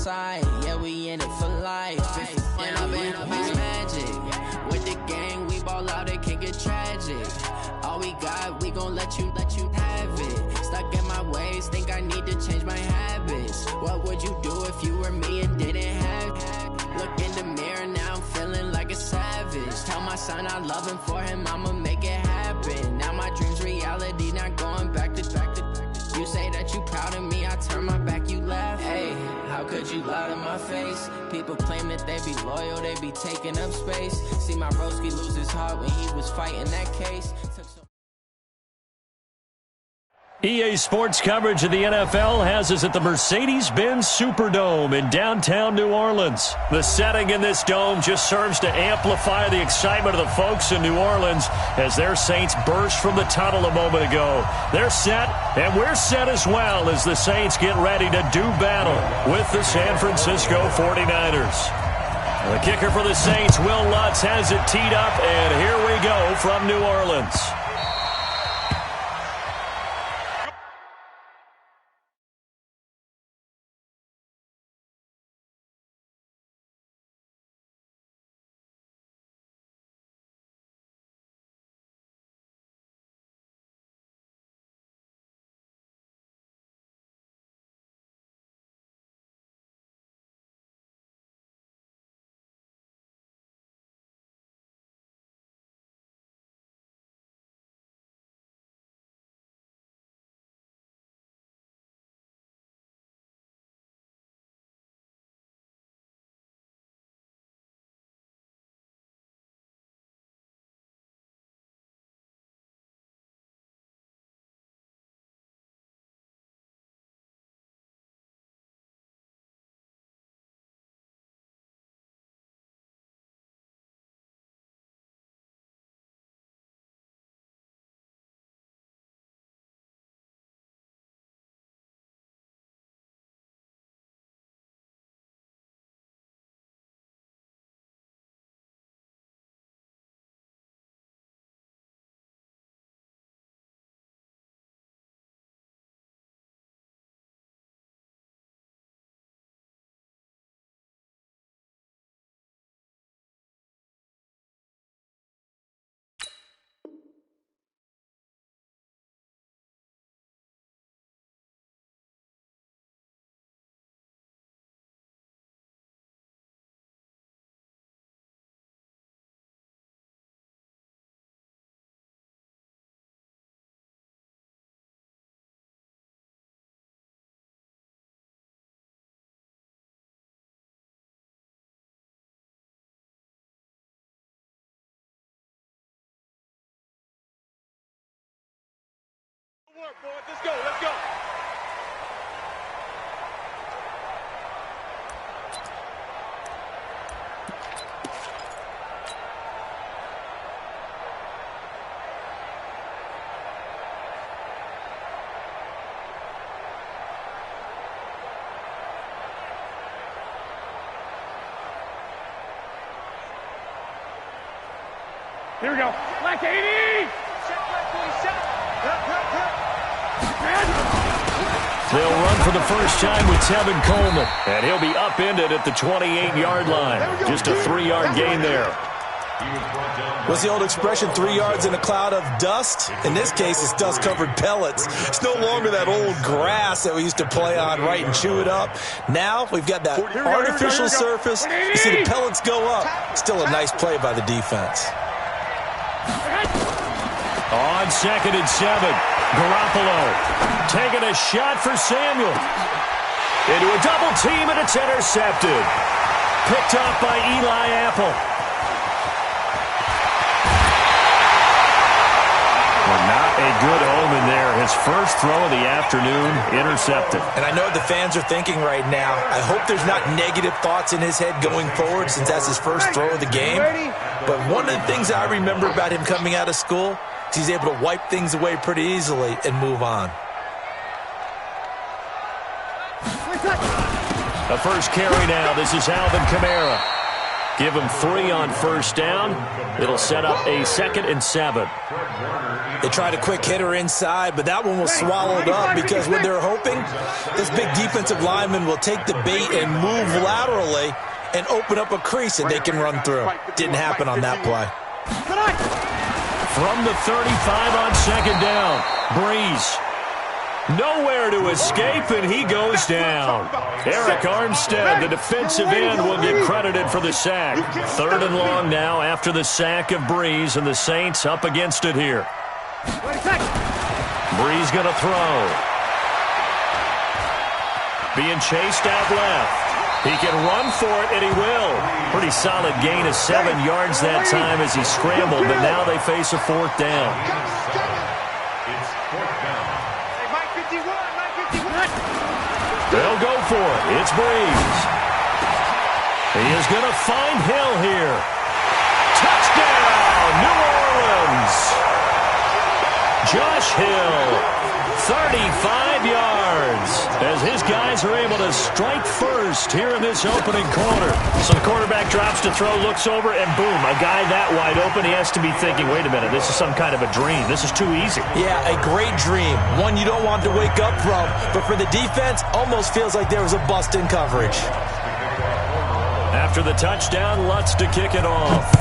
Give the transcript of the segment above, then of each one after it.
side. Yeah, we in it for life. And I've been magic. With the gang, we ball out, it can get tragic. All we got, we gon' let you have it. Stuck in my ways, think I need to change my habits. What would you do if you were me and didn't have it? Look in the mirror, now I'm feeling like a savage. Tell my son I love him, for him I'ma make it happen. Now my dream's reality, not going back to. You say that you proud of me, I turn my back, you laugh. Hey, how could you lie to my face? People claim that they be loyal, they be taking up space. See my broski lose his heart when he was fighting that case. EA Sports coverage of the NFL has us at the Mercedes-Benz Superdome in downtown New Orleans. The setting in this dome just serves to amplify the excitement of the folks in New Orleans as their Saints burst from the tunnel a moment ago. They're set, and we're set as well as the Saints get ready to do battle with the San Francisco 49ers. The kicker for the Saints, Will Lutz, has it teed up, and here we go from New Orleans. Let's go, let's go. Here we go. Black 80! They'll run for the first time with Tevin Coleman, and he'll be upended at the 28-yard line. Just a 3-yard gain there. What's the old expression, 3 yards in a cloud of dust? In this case, it's dust-covered pellets. It's no longer that old grass that we used to play on, right, and chew it up. Now we've got that artificial surface. You see the pellets go up. Still a nice play by the defense. On 2nd and 7, Garoppolo taking a shot for Samuel. Into a double team, and it's intercepted. Picked off by Eli Apple. Well, not a good omen there. His first throw of the afternoon, intercepted. And I know what the fans are thinking right now. I hope there's not negative thoughts in his head going forward since that's his first throw of the game. But one of the things I remember about him coming out of school is he's able to wipe things away pretty easily and move on. The first carry now. This is Alvin Kamara. Give him 3 on first down. It'll set up a 2nd and 7. They tried a quick hitter inside, but that one was swallowed up because what they're hoping, this big defensive lineman will take the bait and move laterally and open up a crease that they can run through. Didn't happen on that play. From the 35 on 2nd down, Breeze. Nowhere to escape, and he goes down. Eric Armstead, the defensive end, will get credited for the sack. 3rd and long now after the sack of Breeze, and the Saints up against it here. Breeze going to throw. Being chased out left. He can run for it, and he will. Pretty solid gain of 7 yards that time as he scrambled, but now they face a 4th down. They'll go for it. It's Breeze. He is going to find Hill here. Touchdown, New Orleans. Josh Hill, 35 yards, as his guys are able to strike first here in this opening quarter. So the quarterback drops to throw, looks over, and boom, a guy that wide open, he has to be thinking, wait a minute, this is some kind of a dream. This is too easy. Yeah, a great dream. One you don't want to wake up from, but for the defense, almost feels like there was a bust in coverage. After the touchdown, Lutz to kick it off.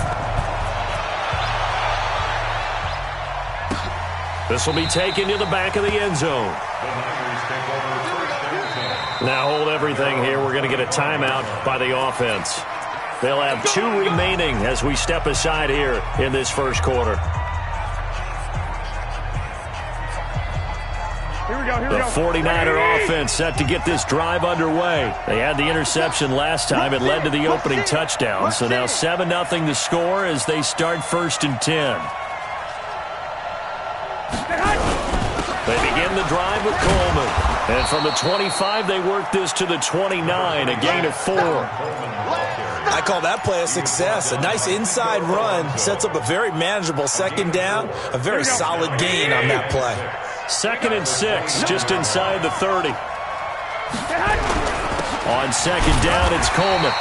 This will be taken to the back of the end zone. Now hold everything here. We're going to get a timeout by the offense. They'll have 2 remaining as we step aside here in this first quarter. The 49er offense set to get this drive underway. They had the interception last time. It led to the opening touchdown. So now 7-0 to score as they start 1st and 10. They begin the drive with Coleman. And from the 25, they work this to the 29, a gain of 4. I call that play a success. A nice inside run sets up a very manageable 2nd down. A very solid gain on that play. 2nd and 6, just inside the 30. On 2nd down, it's Coleman.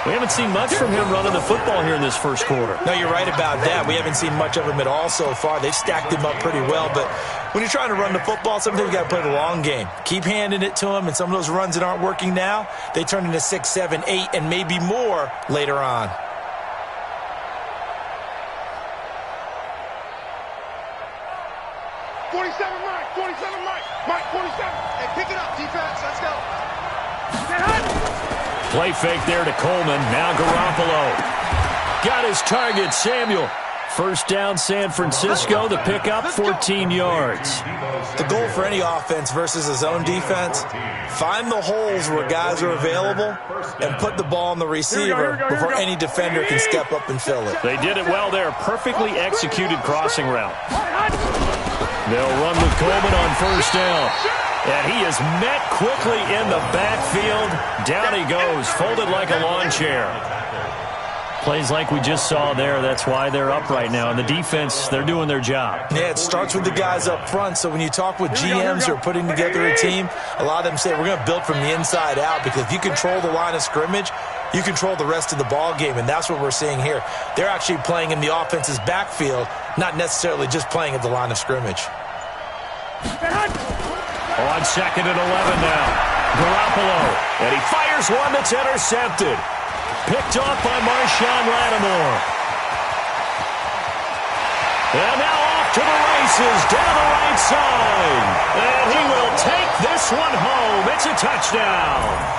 We haven't seen much from him running the football here in this first quarter. No, you're right about that. We haven't seen much of him at all so far. They've stacked him up pretty well, but when you're trying to run the football, sometimes you got to play the long game. Keep handing it to him, and some of those runs that aren't working now, they turn into 6, 7, 8, and maybe more later on. Mike, 47. Hey, pick it up, defense. Let's go. Play fake there to Coleman. Now Garoppolo. Got his target, Samuel. 1st down, San Francisco. The pickup, 14 yards. The goal for any offense versus a zone defense, find the holes where guys are available and put the ball on the receiver before any defender can step up and fill it. They did it well there. Perfectly executed crossing route. They'll run with Coleman on 1st down. And he is met quickly in the backfield. Down he goes, folded like a lawn chair. Plays like we just saw there. That's why they're up right now. And the defense, they're doing their job. Yeah, it starts with the guys up front. So when you talk with GMs who are putting together a team, a lot of them say we're going to build from the inside out, because if you control the line of scrimmage, you control the rest of the ball game, and that's what we're seeing here. They're actually playing in the offense's backfield, not necessarily just playing at the line of scrimmage. On 2nd and 11 now. Garoppolo. And he fires one that's intercepted. Picked off by Marshawn Lattimore. And now off to the races down the right side. And he will take this one home. It's a touchdown.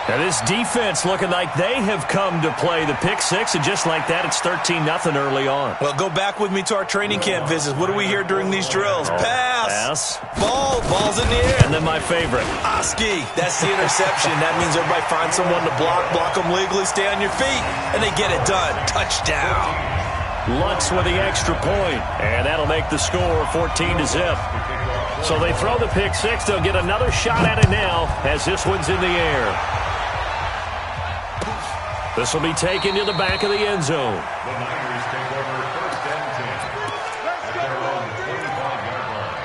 Now this defense looking like they have come to play. The pick 6, and just like that, it's 13-0 early on. Well, go back with me to our training camp visits. What do we hear during these drills? Pass. Ball's in the air. And then my favorite. Oski. That's the interception. That means everybody finds someone to block them legally, stay on your feet, and they get it done. Touchdown. Lutz with the extra point, and that'll make the score 14-0. So they throw the pick 6. They'll get another shot at it now as this one's in the air. This will be taken to the back of the end zone. The Niners take over 1st and 10. Let's go. At their own 25-yard line.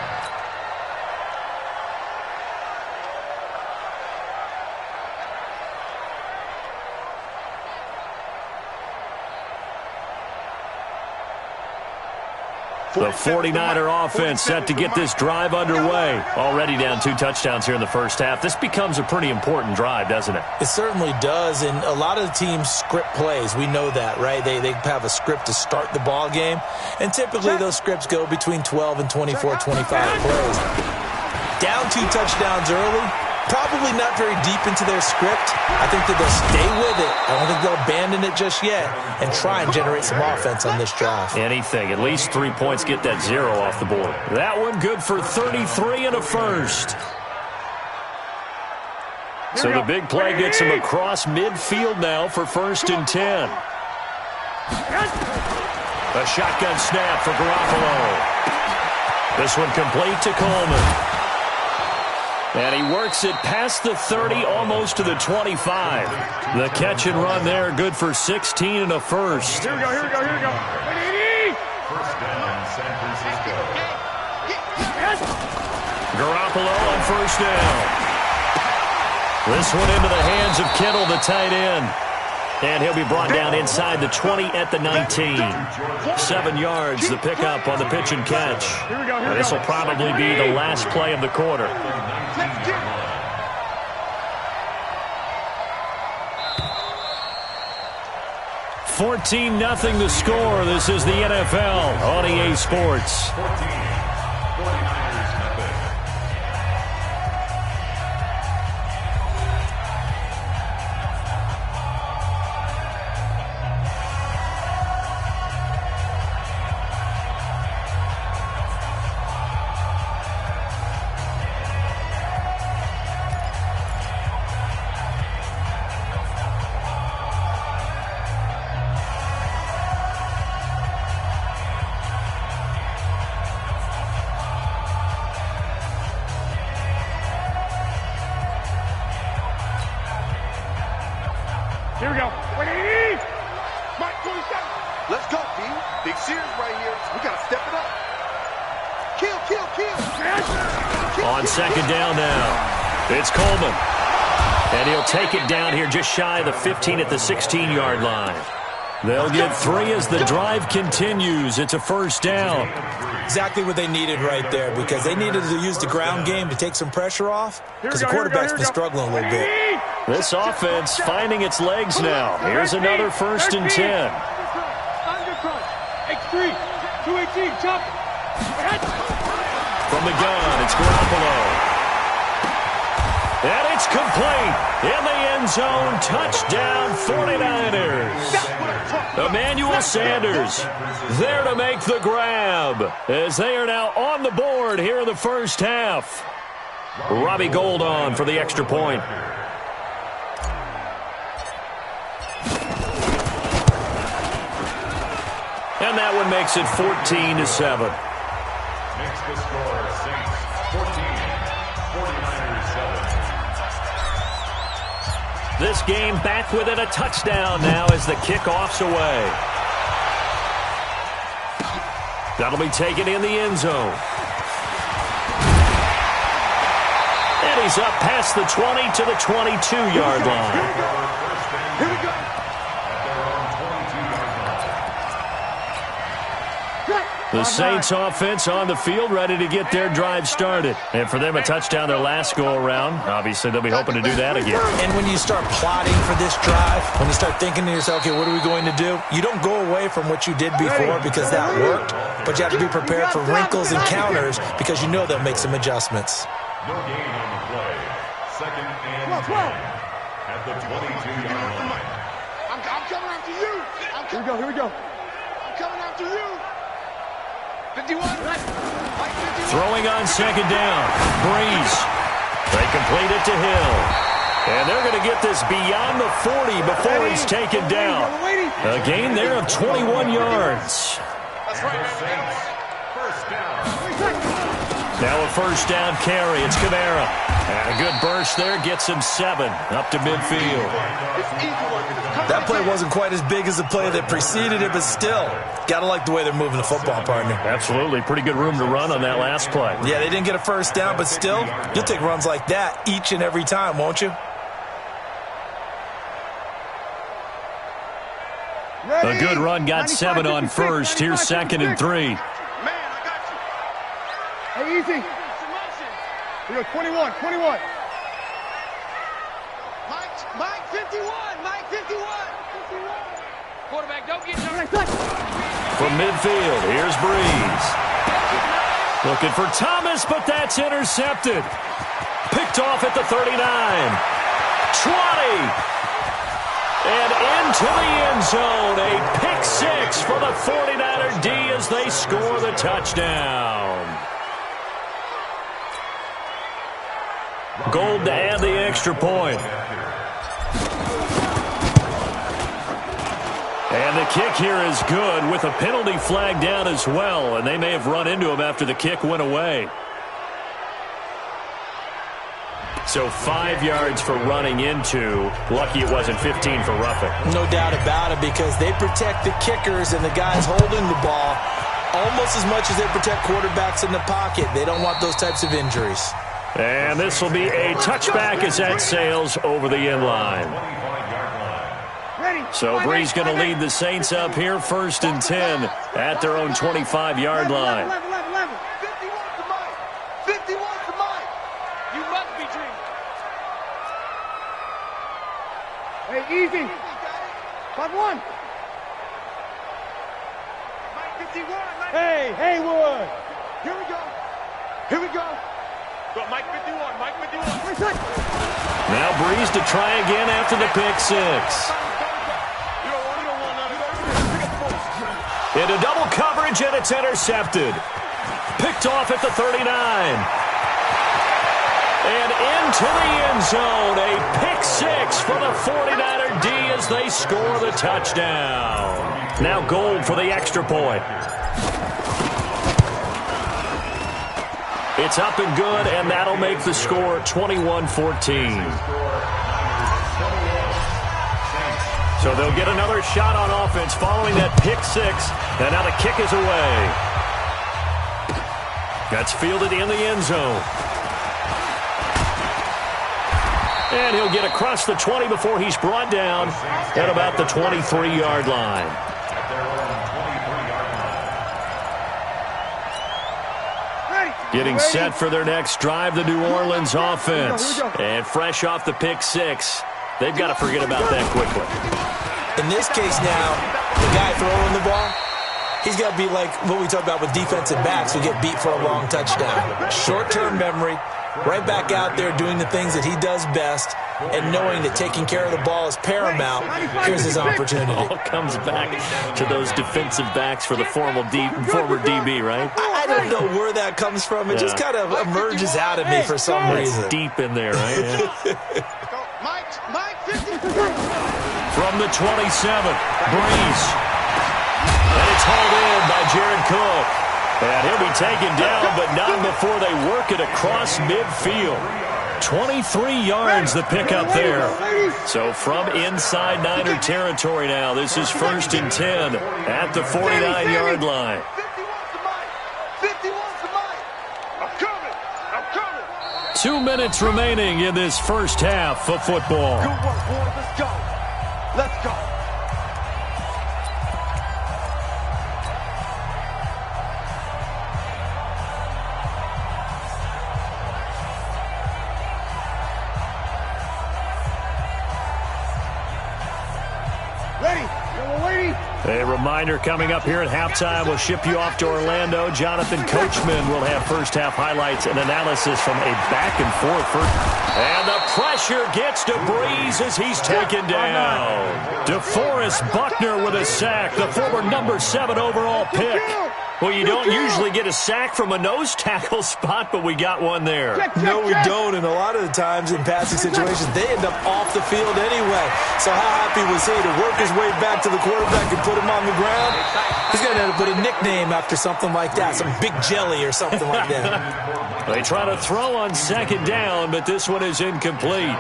The 49er offense set to get this drive underway. Already down 2 touchdowns here in the first half. This becomes a pretty important drive, doesn't it? It certainly does, and a lot of the teams script plays. We know that, right? They have a script to start the ball game, and typically those scripts go between 12 and 24, 25 plays. Down 2 touchdowns early, probably not very deep into their script. I think that they'll stay with it. I don't think they'll abandon it just yet and try and generate some offense on this drive. Anything. At least 3 points, get that 0 off the board. That one good for 33 and a first. So the big play gets him across midfield now for 1st and 10. A shotgun snap for Garoppolo. This one complete to Coleman. And he works it past the 30, almost to the 25. The catch and run there, good for 16 and a first. First down, San Francisco. Garoppolo on 1st down. This one into the hands of Kittle, the tight end. And he'll be brought down inside the 20 at the 19. 7 yards, the pickup on the pitch and catch. This will probably be the last play of the quarter. 14-0 the score. This is the NFL on EA Sports. 14, 49ers method. Here we go. 180. Mike, 27. Let's go, D. Big series right here. We got to step it up. Kill. On 2nd down now, it's Coleman. And he'll take it down here just shy of the 15 at the 16-yard line. They'll get 3 as the drive continues. It's a 1st down. Exactly what they needed right there, because they needed to use the ground game to take some pressure off, because the quarterback's been struggling a little bit. This offense finding its legs now. Here's another 1st and 10. X3, 218, jump. From the gun, it's Garoppolo. And it's complete. In the end zone, touchdown 49ers. Emmanuel Sanders there to make the grab as they are now on the board here in the first half. Robbie Gould on for the extra point. And that one makes it 14-7. Makes the score Saints 14, 49ers 7. This game back within a touchdown now as the kickoff's away. That'll be taken in the end zone. And he's up past the 20 to the 22-yard line. Here we go. At their own 22-yard line. The Saints offense on the field ready to get their drive started. And for them, a touchdown their last go-around. Obviously, they'll be hoping to do that again. And when you start plotting for this drive, when you start thinking to yourself, okay, what are we going to do? You don't go away from what you did before because that worked, but you have to be prepared for wrinkles and counters because you know they'll make some adjustments. No gain on the play. 2nd and 10 at the 22-yard line. I'm coming after you. Here we go. I'm coming after you. 51. Throwing on 2nd down. Breeze. They complete it to Hill. And they're going to get this beyond the 40 before he's taken down. A gain there of 21 yards. That's right, Saints, first down. Now a 1st down carry. It's Kamara. And a good burst there gets him 7 up to midfield. That play wasn't quite as big as the play that preceded it, but still, got to like the way they're moving the football, partner. Absolutely. Pretty good room to run on that last play. Yeah, they didn't get a 1st down, but still, you'll take runs like that each and every time, won't you? A good run got 7 on 1st. Here's 2nd and 3. Man, Hey, easy. We go 21, 21. Mike 51, Mike 51. Quarterback, don't get hurt. From midfield, here's Breeze. Looking for Thomas, but that's intercepted. Picked off at the 39. 20. And into the end zone. A pick six for the 49er D as they score the touchdown. Gold to add the extra point. And the kick here is good with a penalty flag down as well, and they may have run into him after the kick went away. So 5 yards for running into. Lucky it wasn't 15 for roughing. No doubt about it, because they protect the kickers and the guys holding the ball almost as much as they protect quarterbacks in the pocket. They don't want those types of injuries. And this will be a touchback as that sails over the end line. So Breeze going to lead the Saints up here, 1st and 10 at their own 25-yard line. 51 to Mike. 51 to Mike. You must be dreaming. Hey, easy. 5-1. Mike 51. Mike. Hey, Haywood. Here we go. Here we go. Go, Mike 51. Mike 51. Now Breeze to try again after the pick six. Into double coverage, and it's intercepted. Picked off at the 39. And into the end zone. A pick six for the 49er D as they score the touchdown. Now Gold for the extra point. It's up and good, and that'll make the score 21-14. So they'll get another shot on offense following that pick six, and now the kick is away. That's fielded in the end zone. And he'll get across the 20 before he's brought down at about the 23-yard line. Getting set for their next drive, the New Orleans offense. And fresh off the pick six, they've got to forget about that quickly. In this case now, the guy throwing the ball, he's got to be like what we talk about with defensive backs who get beat for a long touchdown. Short-term memory, right back out there doing the things that he does best, and knowing that taking care of the ball is paramount. Here's his opportunity. It all comes back to those defensive backs for the former DB, right? I don't know where that comes from. It just kind of emerges out of me for some reason. It's deep in there, right? Yeah. Mike 50. From the 27, Breeze. And it's hauled in by Jared Cook. And he'll be taken down, but not before they work it across midfield. 23 yards the pickup there. So from inside Niner territory now, this is 1st and 10 at the 49-yard line. 51 to Mike. I'm coming. 2 minutes remaining in this first half of football. Good work, boys. Let's go. Let's go. A reminder coming up here at halftime. We'll ship you off to Orlando. Jonathan Coachman will have first-half highlights and analysis from a back-and-forth. And the pressure gets to Breeze as he's taken down. DeForest Buckner with a sack, the former number 7 overall pick. Well, you don't usually get a sack from a nose tackle spot, but we got one there. No, we don't, and a lot of the times in passing situations, they end up off the field anyway. So how happy was he to work his way back to the quarterback and put him on the ground? He's going to end up with a nickname after something like that, some Big Jelly or something like that. They try to throw on second down, but this one is incomplete.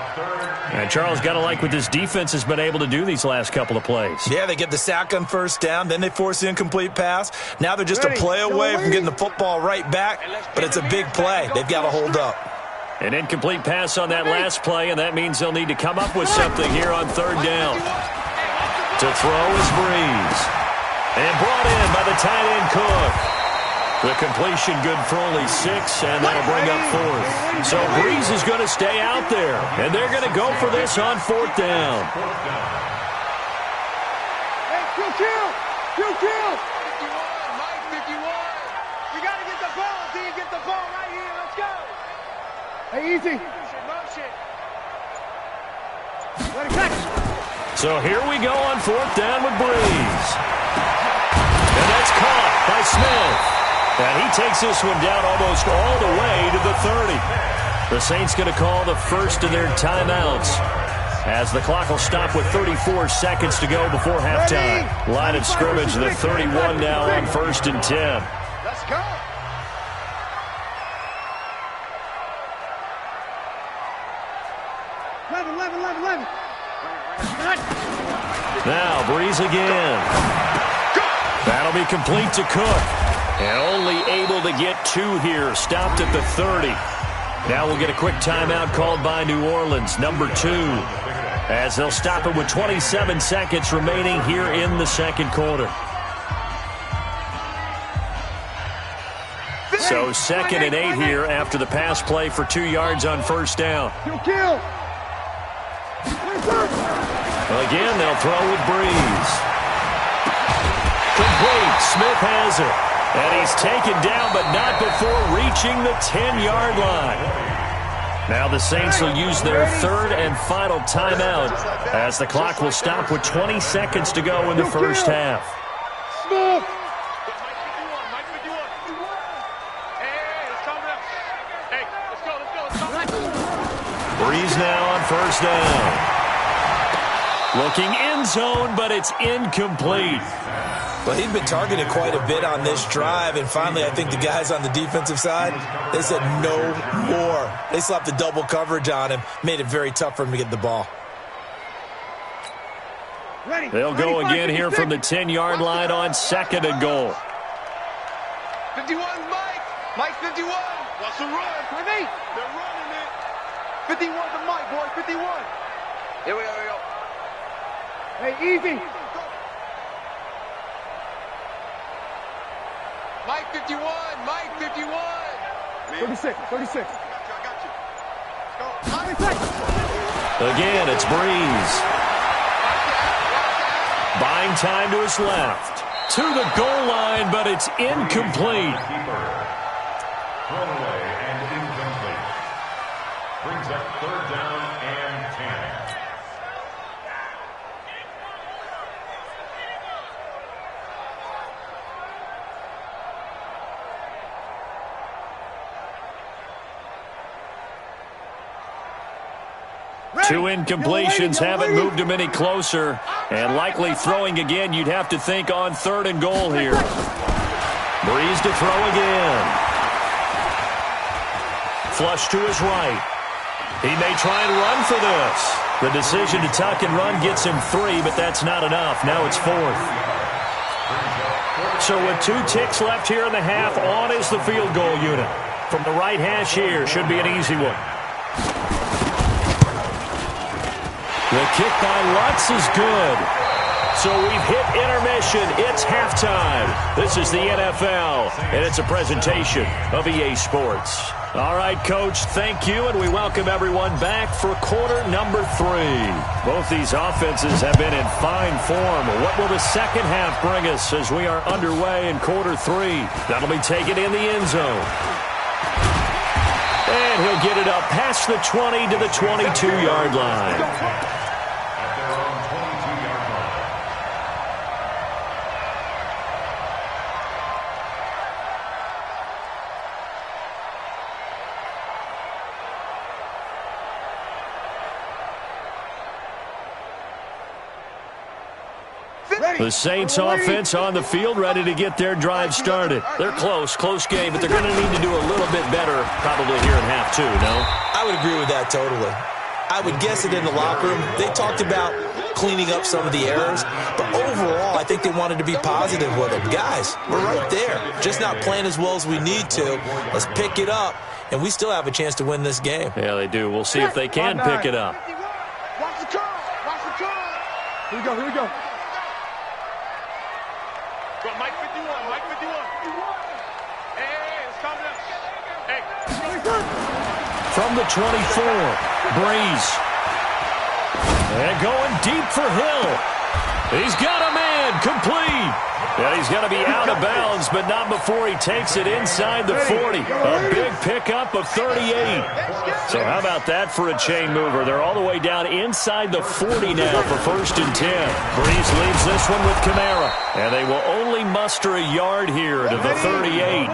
And Charles, got to like what this defense has been able to do these last couple of plays. Yeah, they get the sack on first down, then they force the incomplete pass. Now they're just a play away from getting the football right back, but it's a big play. They've got to hold up. An incomplete pass on that last play, and that means they'll need to come up with something here on third down. To throw is Breeze. And brought in by the tight end Cook. The completion good for only 6, and that'll bring up 4th. So Breeze is going to stay out there, and they're going to go for this on 4th down. Hey, kill! 51, Mike, 51. You got to get the ball. Do you get the ball right here? Let's go. Hey, easy. Motion. Let it catch. So here we go on 4th down with Breeze. And that's caught by Smith. And he takes this one down almost all the way to the 30. The Saints going to call the first of their timeouts, as the clock will stop with 34 seconds to go before halftime. Line of scrimmage, the 31 now on 1st and 10. Let's go. Eleven. Now Breeze again. That'll be complete to Cook. And only able to get 2 here. Stopped at the 30. Now we'll get a quick timeout called by New Orleans, number 2. As they'll stop it with 27 seconds remaining here in the second quarter. So 2nd and 8 here after the pass play for 2 yards on 1st down. Kill. Again, they'll throw with Breeze. Complete. Smith has it. And he's taken down, but not before reaching the 10-yard line. Now the Saints will use their 3rd and final timeout, as the clock will stop with 20 seconds to go in the first half. Smith. Mike 51. Hey, it's coming up. Hey, let's go. Breeze now on 1st down. Looking end zone, but it's incomplete. Well, he'd been targeted quite a bit on this drive, and finally I think the guys on the defensive side, they said no more. They slapped the double coverage on him, made it very tough for him to get the ball. They'll go again here from the 10-yard line on 2nd and goal. 51, Mike. Mike 51. What's the run? With me. They're running it. 51 to Mike, boy. 51. Here we go. Hey, easy. Mike 51. Mike 51. 36. I got you. Let's go. Again, it's Breeze. Buying time to his left. To the goal line, but it's incomplete. Thrown away and incomplete. Brings up 3rd down and 10. Two incompletions haven't moved him any closer. And likely throwing again, you'd have to think on 3rd and goal here. Breeze to throw again. Flush to his right. He may try and run for this. The decision to tuck and run gets him 3, but that's not enough. Now it's 4th. So with 2 ticks left here in the half, on is the field goal unit. From the right hash here, should be an easy one. The kick by Lutz is good. So we've hit intermission. It's halftime. This is the NFL, and it's a presentation of EA Sports. All right, Coach, thank you, and we welcome everyone back for quarter number 3. Both these offenses have been in fine form. What will the second half bring us as we are underway in quarter 3? That'll be taken in the end zone. And he'll get it up past the 20 to the 22-yard line. The Saints offense on the field, ready to get their drive started. They're close game, but they're going to need to do a little bit better probably here in half 2, no? I would agree with that totally. I would guess it in the locker room. They talked about cleaning up some of the errors, but overall, I think they wanted to be positive with it. Guys, we're right there, just not playing as well as we need to. Let's pick it up, and we still have a chance to win this game. Yeah, they do. We'll see if they can pick it up. Watch the curl. Here we go. Go, Mike 51. From the 24, Breeze. And going deep for Hill. He's got a man, complete. And he's going to be out of bounds, but not before he takes it inside the 40. A big pickup of 38. So how about that for a chain mover? They're all the way down inside the 40 now for 1st and 10. Breeze leads this one with Kamara. And they will only muster a yard here to the 38.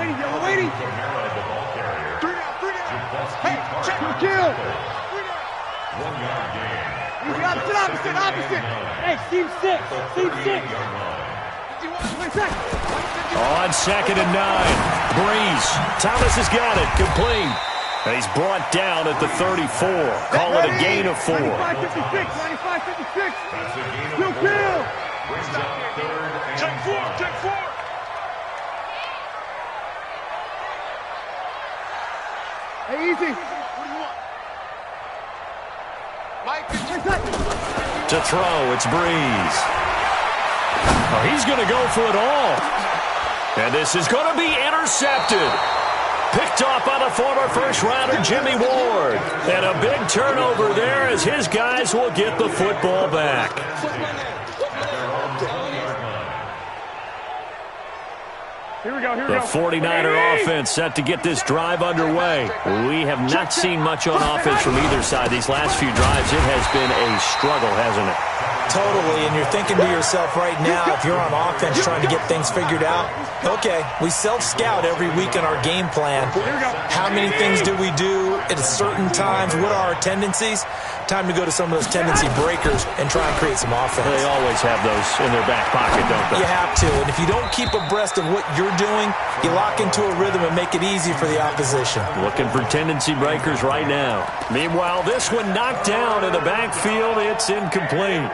Kill. 1 yard gain. Opposite. Hey, team 6. On 2nd and 9. Breeze. Thomas has got it. Complete. And he's brought down at the 34. Call it a gain of 4. 95-56. That's a gain of 4. Brings up 3rd and 5. Check 4. Hey, easy. To throw, it's Breeze. Oh, he's going to go for it all. And this is going to be intercepted. Picked off by the former first-rounder Jimmy Ward. And a big turnover there as his guys will get the football back. Here we go. The 49er offense set to get this drive underway. We have not seen much on offense from either side these last few drives. It has been a struggle, hasn't it? Totally, and you're thinking to yourself right now, if you're on offense trying to get things figured out, okay, we self-scout every week in our game plan. How many things do we do at certain times? What are our tendencies? Time to go to some of those tendency breakers and try and create some offense. They always have those in their back pocket, don't they? You have to, and if you don't keep abreast of what you're doing, you lock into a rhythm and make it easy for the opposition. Looking for tendency breakers right now. Meanwhile, this one knocked down in the backfield. It's incomplete.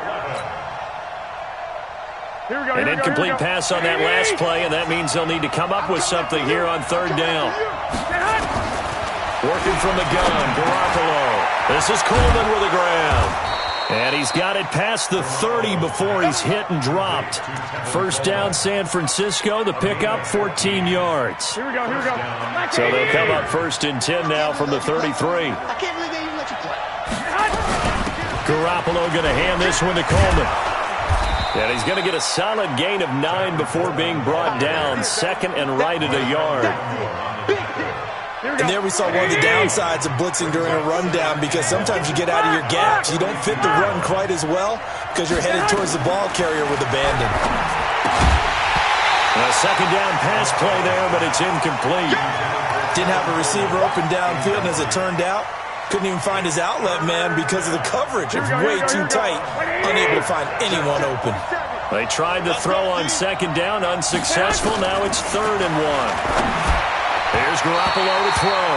An incomplete pass on that last play, and that means they'll need to come up with something here on 3rd down. Working from the gun, Garoppolo. This is Coleman with a grab. And he's got it past the 30 before he's hit and dropped. 1st down, San Francisco. The pickup, 14 yards. Here we go. So they'll come up 1st and 10 now from the 33. I can't believe they even let you play. Garoppolo going to hand this one to Coleman. And he's going to get a solid gain of 9 before being brought down. 2nd and right at a yard. And there we saw one of the downsides of blitzing during a rundown, because sometimes you get out of your gaps. You don't fit the run quite as well because you're headed towards the ball carrier with abandon. A 2nd down pass play there, but it's incomplete. Didn't have a receiver open downfield, and as it turned out, couldn't even find his outlet man because of the coverage. It was way too tight, unable to find anyone open. They tried to throw on 2nd down, unsuccessful. Now it's 3rd and 1. Here's Garoppolo to throw,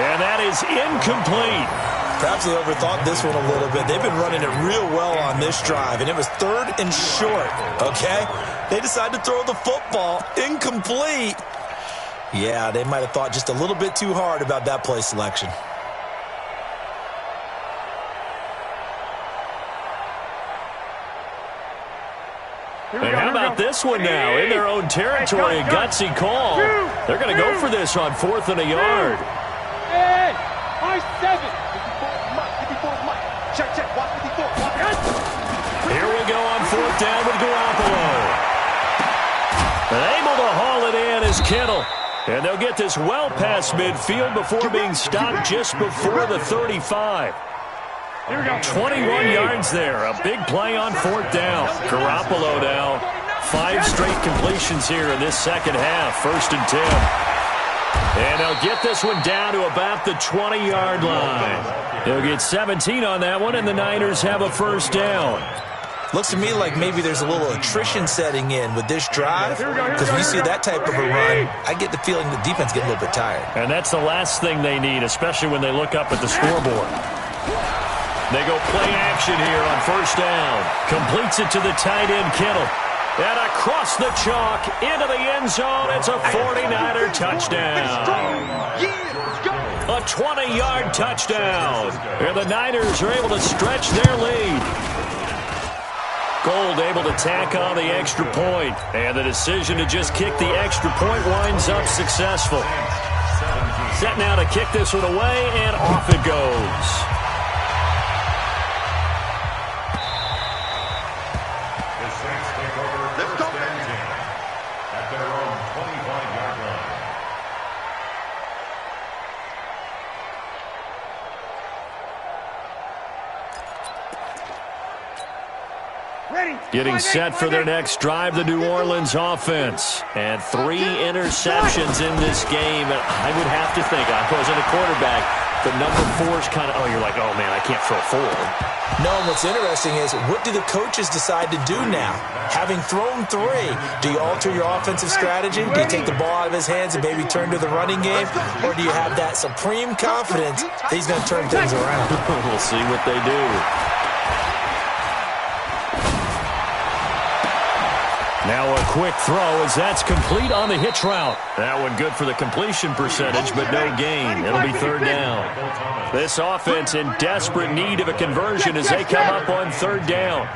and that is incomplete. Perhaps they overthought this one a little bit. They've been running it real well on this drive, and it was 3rd and short, okay? They decided to throw the football incomplete. Yeah, they might have thought just a little bit too hard about that play selection. And how about this one now? In their own territory, a gutsy call. They're going to go for this on 4th and a yard. Hey, I-7. Check. Watch 54. Here we go on 4th down with Garoppolo. Able to haul it in is Kittle. And they'll get this well past midfield before being stopped just before the 35. 21 yards there. A big play on 4th down. Garoppolo now. 5 straight completions here in this 2nd half. 1st and 10. And they'll get this one down to about the 20-yard line. They'll get 17 on that one, and the Niners have a 1st down. Looks to me like maybe there's a little attrition setting in with this drive, because when you see that type of a run, I get the feeling the defense getting a little bit tired. And that's the last thing they need, especially when they look up at the scoreboard. They go play action here on 1st down. Completes it to the tight end, Kittle. And across the chalk into the end zone. It's a 49er touchdown. A 20-yard touchdown. And the Niners are able to stretch their lead. Gold able to tack on the extra point. And the decision to just kick the extra point winds up successful. Set now to kick this one away, and off it goes. The Saints take over first and 10 at their own 25-yard line. Getting set for their next drive, the New Orleans offense. And 3 interceptions in this game. And I would have to think, I wasn't a quarterback, the number 4 is kind of, oh, you're like, oh, man, I can't throw 4. No, and what's interesting is, what do the coaches decide to do now? Having thrown 3, do you alter your offensive strategy? Do you take the ball out of his hands and maybe turn to the running game? Or do you have that supreme confidence that he's going to turn things around? We'll see what they do. Now a quick throw as that's complete on the hitch route. That one good for the completion percentage, but no gain. It'll be 3rd down. This offense in desperate need of a conversion as they come up on 3rd down.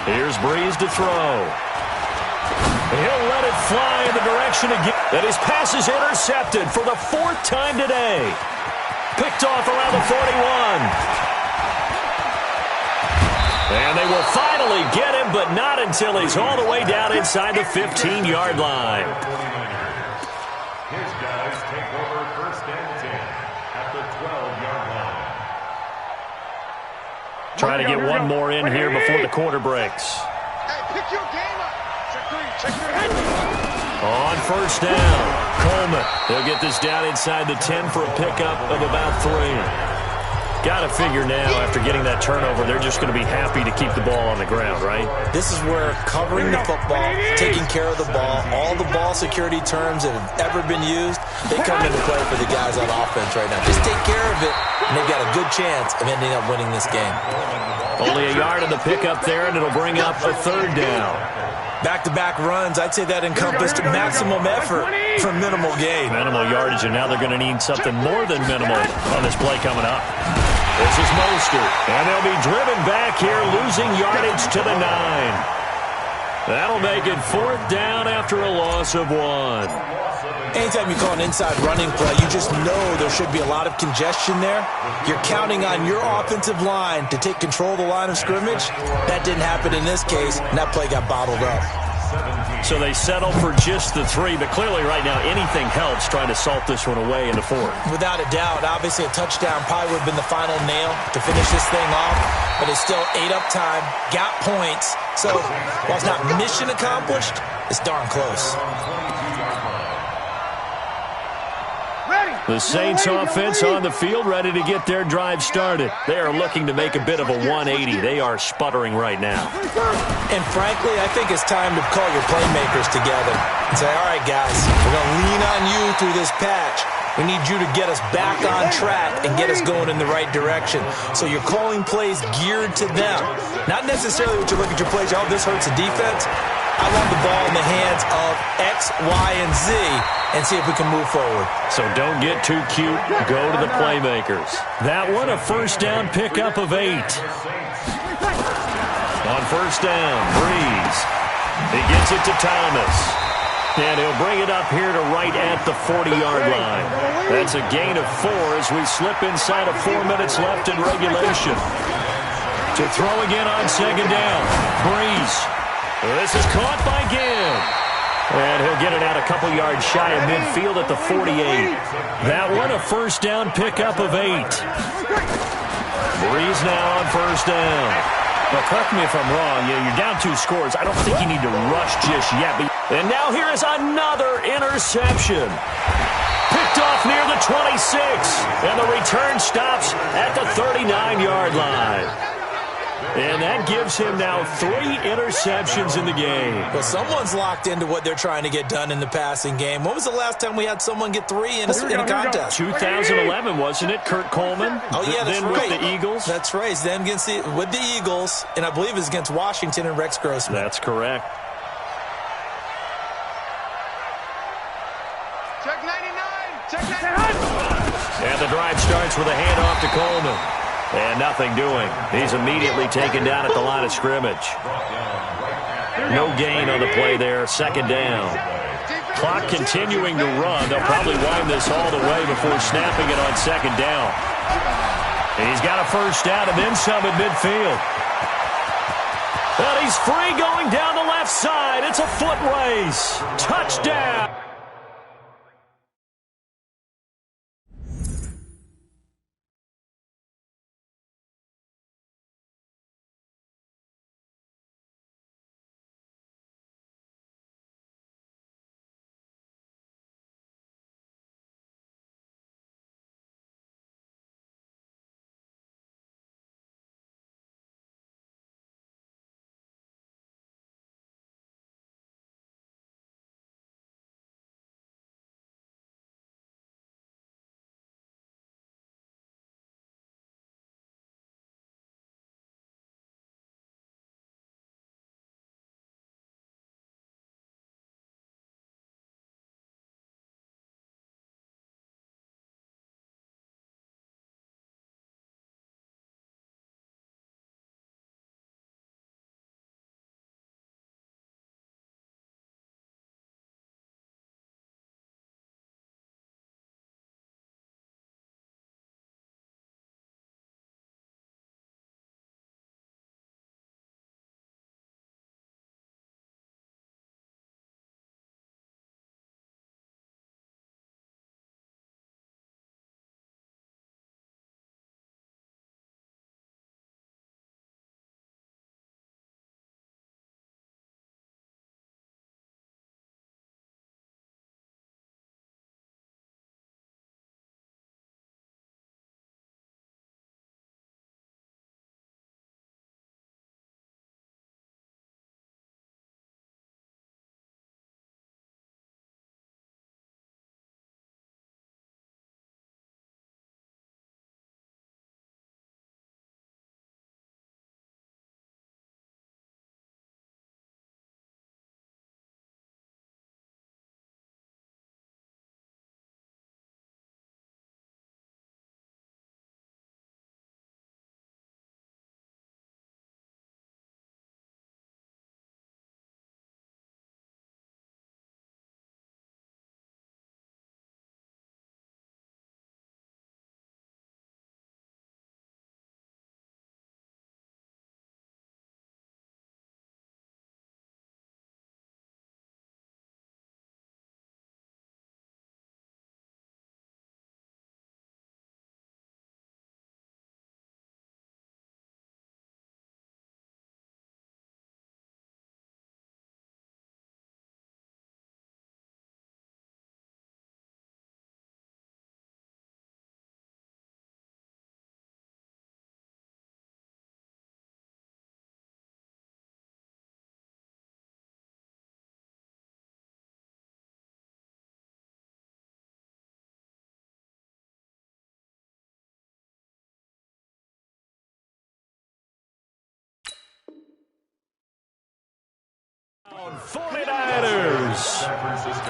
Here's Breeze to throw. He'll let it fly in the direction again. And his pass is intercepted for the 4th time today. Picked off around the 41. And they will finally get him, but not until he's all the way down inside the 15-yard line. His guys take over first and 10 at the 12-yard line. Trying to get one more in here before the quarter breaks. Hey, pick your game up. Check your head. On 1st down, Coleman. He'll get this down inside the 10 for a pickup of about 3. Got to figure now, after getting that turnover, they're just going to be happy to keep the ball on the ground, right? This is where covering the football, taking care of the ball, all the ball security terms that have ever been used, they come into play for the guys on offense right now. Just take care of it, and they've got a good chance of ending up winning this game. Only a yard of the pickup there, and it'll bring up a 3rd down. Back-to-back runs, I'd say that encompassed maximum effort for minimal gain. Minimal yardage, and now they're going to need something more than minimal on this play coming up. This is Mostert, and they'll be driven back here, losing yardage to the 9. That'll make it 4th down after a loss of 1. Anytime you call an inside running play, you just know there should be a lot of congestion there. You're counting on your offensive line to take control of the line of scrimmage. That didn't happen in this case, and that play got bottled up. So they settle for just the 3, but clearly right now anything helps trying to salt this one away into 4th. Without a doubt, obviously a touchdown probably would have been the final nail to finish this thing off, but it's still ate up time, got points. So while it's not mission accomplished, it's darn close. The Saints offense on the field, ready to get their drive started. They are looking to make a bit of a 180. They are sputtering right now. And frankly, I think it's time to call your playmakers together and say, all right, guys, we're going to lean on you through this patch. We need you to get us back on track and get us going in the right direction. So you're calling plays geared to them. Not necessarily what you look at your plays, oh, this hurts the defense. I want the ball in the hands of X, Y, and Z and see if we can move forward. So don't get too cute. Go to the playmakers. That one, a 1st down pickup of 8. On 1st down, Breeze. He gets it to Thomas. And he'll bring it up here to right at the 40-yard line. That's a gain of 4 as we slip inside of 4 minutes left in regulation. To throw again on 2nd down, Breeze. This is caught by Gibb. And he'll get it out a couple yards shy of midfield at the 48. That one, a 1st down pickup of 8. Breeze now on 1st down. But correct me if I'm wrong, you're down 2 scores. I don't think you need to rush just yet. And now here is another interception. Picked off near the 26. And the return stops at the 39-yard line. And that gives him now 3 interceptions in the game. Well, someone's locked into what they're trying to get done in the passing game. When was the last time we had someone get 3 in a contest? 2011, wasn't it? Kurt Coleman? Oh, yeah, that's then right. With the Eagles? That's right. Then with the Eagles, and I believe it's against Washington and Rex Grossman. That's correct. Check 99. Check 99. And the drive starts with a handoff to Coleman. And nothing doing. He's immediately taken down at the line of scrimmage. No gain on the play there. 2nd down. Clock continuing to run. They'll probably wind this all the way before snapping it on second down. And he's got a first down and then some at midfield. And he's free going down the left side. It's a foot race. Touchdown. On 49ers,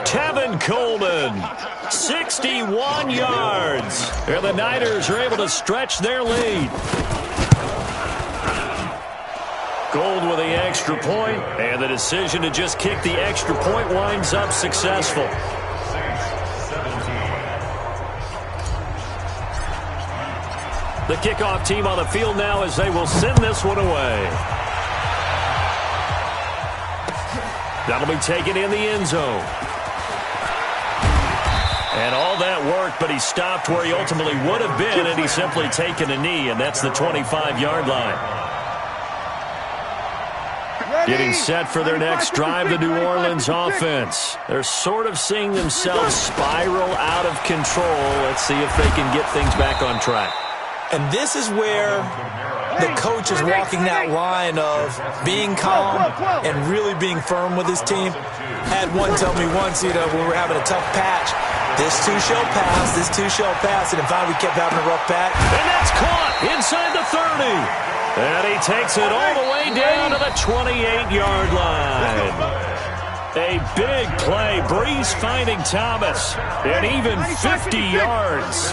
Tevin Coleman, 61 yards. And the Niners are able to stretch their lead. Gold with the extra point, and the decision to just kick the extra point winds up successful. The kickoff team on the field now as they will send this one away. That'll be taken in the end zone. And all that work, but he stopped where he ultimately would have been, and he's simply taken a knee, and that's the 25-yard line. Getting set for their next drive, the New Orleans offense. They're sort of seeing themselves spiral out of control. Let's see if they can get things back on track. And this is where the coach is walking that line of being calm and really being firm with his team. Had one tell me once, when we were having a tough patch, this too shall pass, this too shall pass. And in fact, we kept having a rough patch. And that's caught inside the 30. And he takes it all the way down to the 28-yard line. A big play. Breeze finding Thomas. And even 50 yards.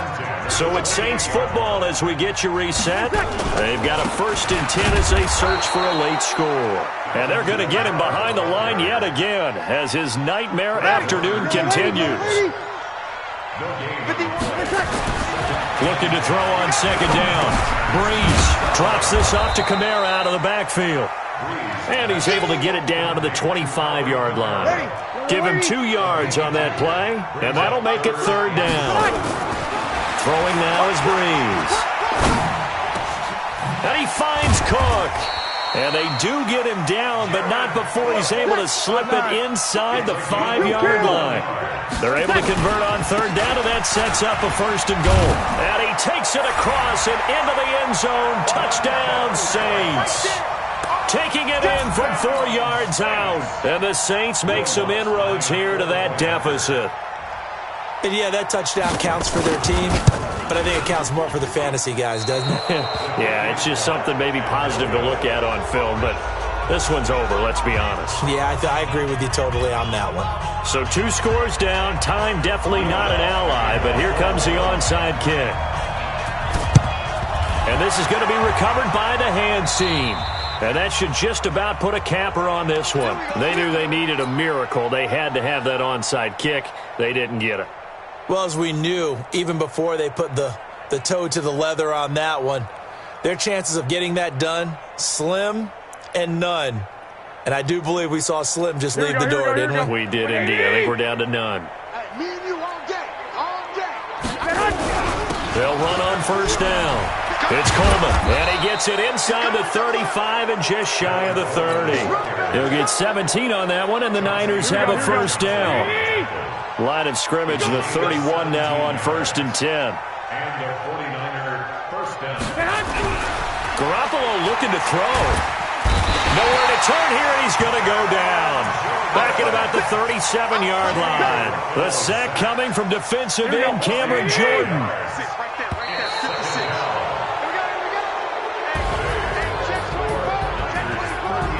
So it's Saints football as we get you reset. They've got a 1st and 10 as they search for a late score. And they're going to get him behind the line yet again as his nightmare afternoon continues. Looking to throw on second down. Breeze drops this off to Kamara out of the backfield. And he's able to get it down to the 25-yard line. Give him 2 yards on that play, and that'll make it third down. Throwing now is Breeze. And he finds Cook. And they do get him down, but not before he's able to slip it inside the 5-yard line. They're able to convert on third down, and that sets up a first and goal. And he takes it across and into the end zone. Touchdown, Saints. Taking it in from 4 yards out. And the Saints make some inroads here to that deficit. And yeah, that touchdown counts for their team, but I think it counts more for the fantasy guys, doesn't it? Yeah, it's just something maybe positive to look at on film, but this one's over, let's be honest. Yeah, I agree with you totally on that one. So 2 scores down, time definitely not an ally, but here comes the onside kick. And this is going to be recovered by the hand seam. And that should just about put a capper on this one. They knew they needed a miracle. They had to have that onside kick. They didn't get it. Well, as we knew, even before they put the toe to the leather on that one, their chances of getting that done, slim and none. And I do believe we saw Slim just leave the door, didn't we? We did indeed. I think we're down to none. Me and you all day. All day. They'll run on first down. It's Coleman, and he gets it inside the 35 and just shy of the 30. He'll get 17 on that one, and the Niners have a first down. Line of scrimmage, the 31 now on 1st and 10. And the 49er first down. Garoppolo looking to throw. Nowhere to turn here, and he's going to go down. Back at about the 37-yard line. The sack coming from defensive end Cameron Jordan.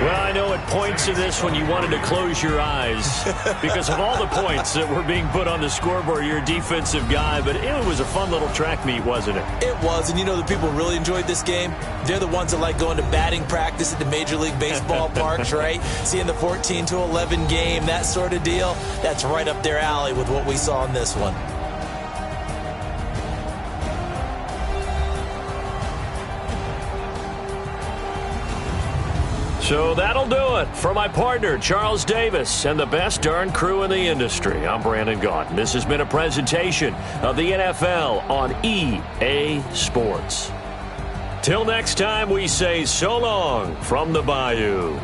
Well, I know at points in this one you wanted to close your eyes because of all the points that were being put on the scoreboard. You're a defensive guy, but it was a fun little track meet, wasn't it? It was, and you know the people who really enjoyed this game? They're the ones that like going to batting practice at the Major League Baseball parks, right? Seeing the 14-11 game, that sort of deal. That's right up their alley with what we saw in this one. So that'll do it for my partner, Charles Davis, and the best darn crew in the industry. I'm Brandon Gaudin. This has been a presentation of the NFL on EA Sports. Till next time, we say so long from the Bayou.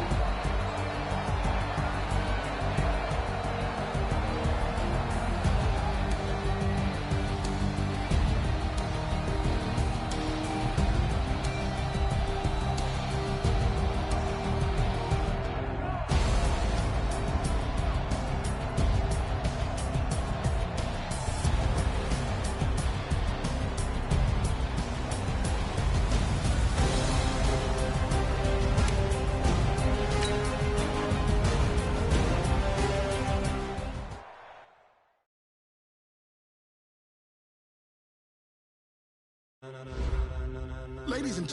Ladies and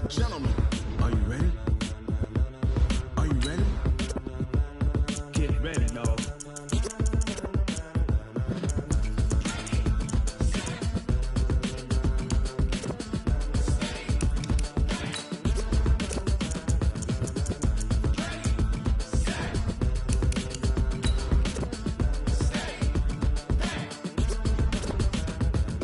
gentlemen, are you ready? Are you ready? Get ready, y'all.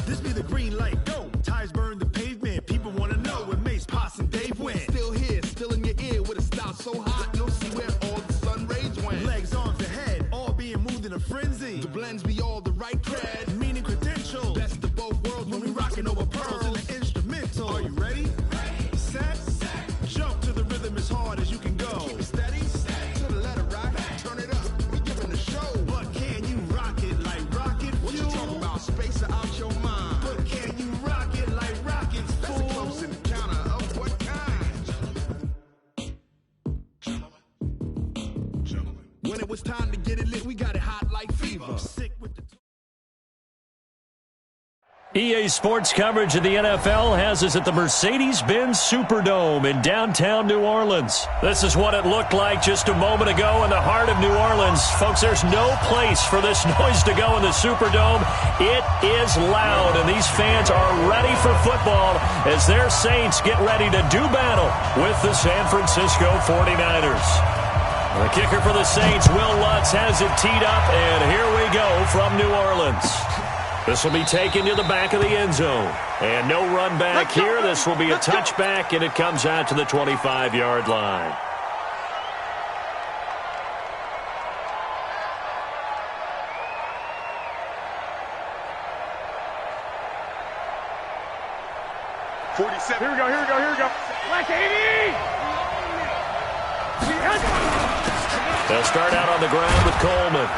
This be the green light, go. Tires burn the pavement. People want to know where Mace, Poss, and Dave went. Still here, still in your ear with a style so hot, you'll see where all the sun rays went. Legs, arms, and head, all being moved in a frenzy. The blends be all the right cred, meaning credentials. Best of both worlds when we rockin' over pearls in the instrumental. Are you ready? Set, jump to the rhythm as hard as you can go. Keep it steady, to the letter rock, turn it up, we giving the show. But can you rock it like rocket fuel? What you talking about, space out your mind? But can you rock it like rockets, fool? That's a close encounter of what kind? Gentlemen. When it was time to get it lit, we got it hot like fever. Sick with the EA Sports coverage of the NFL has us at the Mercedes-Benz Superdome in downtown New Orleans. This is what it looked like just a moment ago in the heart of New Orleans. Folks, there's no place for this noise to go in the Superdome. It is loud, and these fans are ready for football as their Saints get ready to do battle with the San Francisco 49ers. The kicker for the Saints, Will Lutz, has it teed up, and here we go from New Orleans. This will be taken to the back of the end zone. And no run back here. This will be a touchback, and it comes out to the 25-yard line. Here we go. Black 80! They'll start out on the ground with Coleman.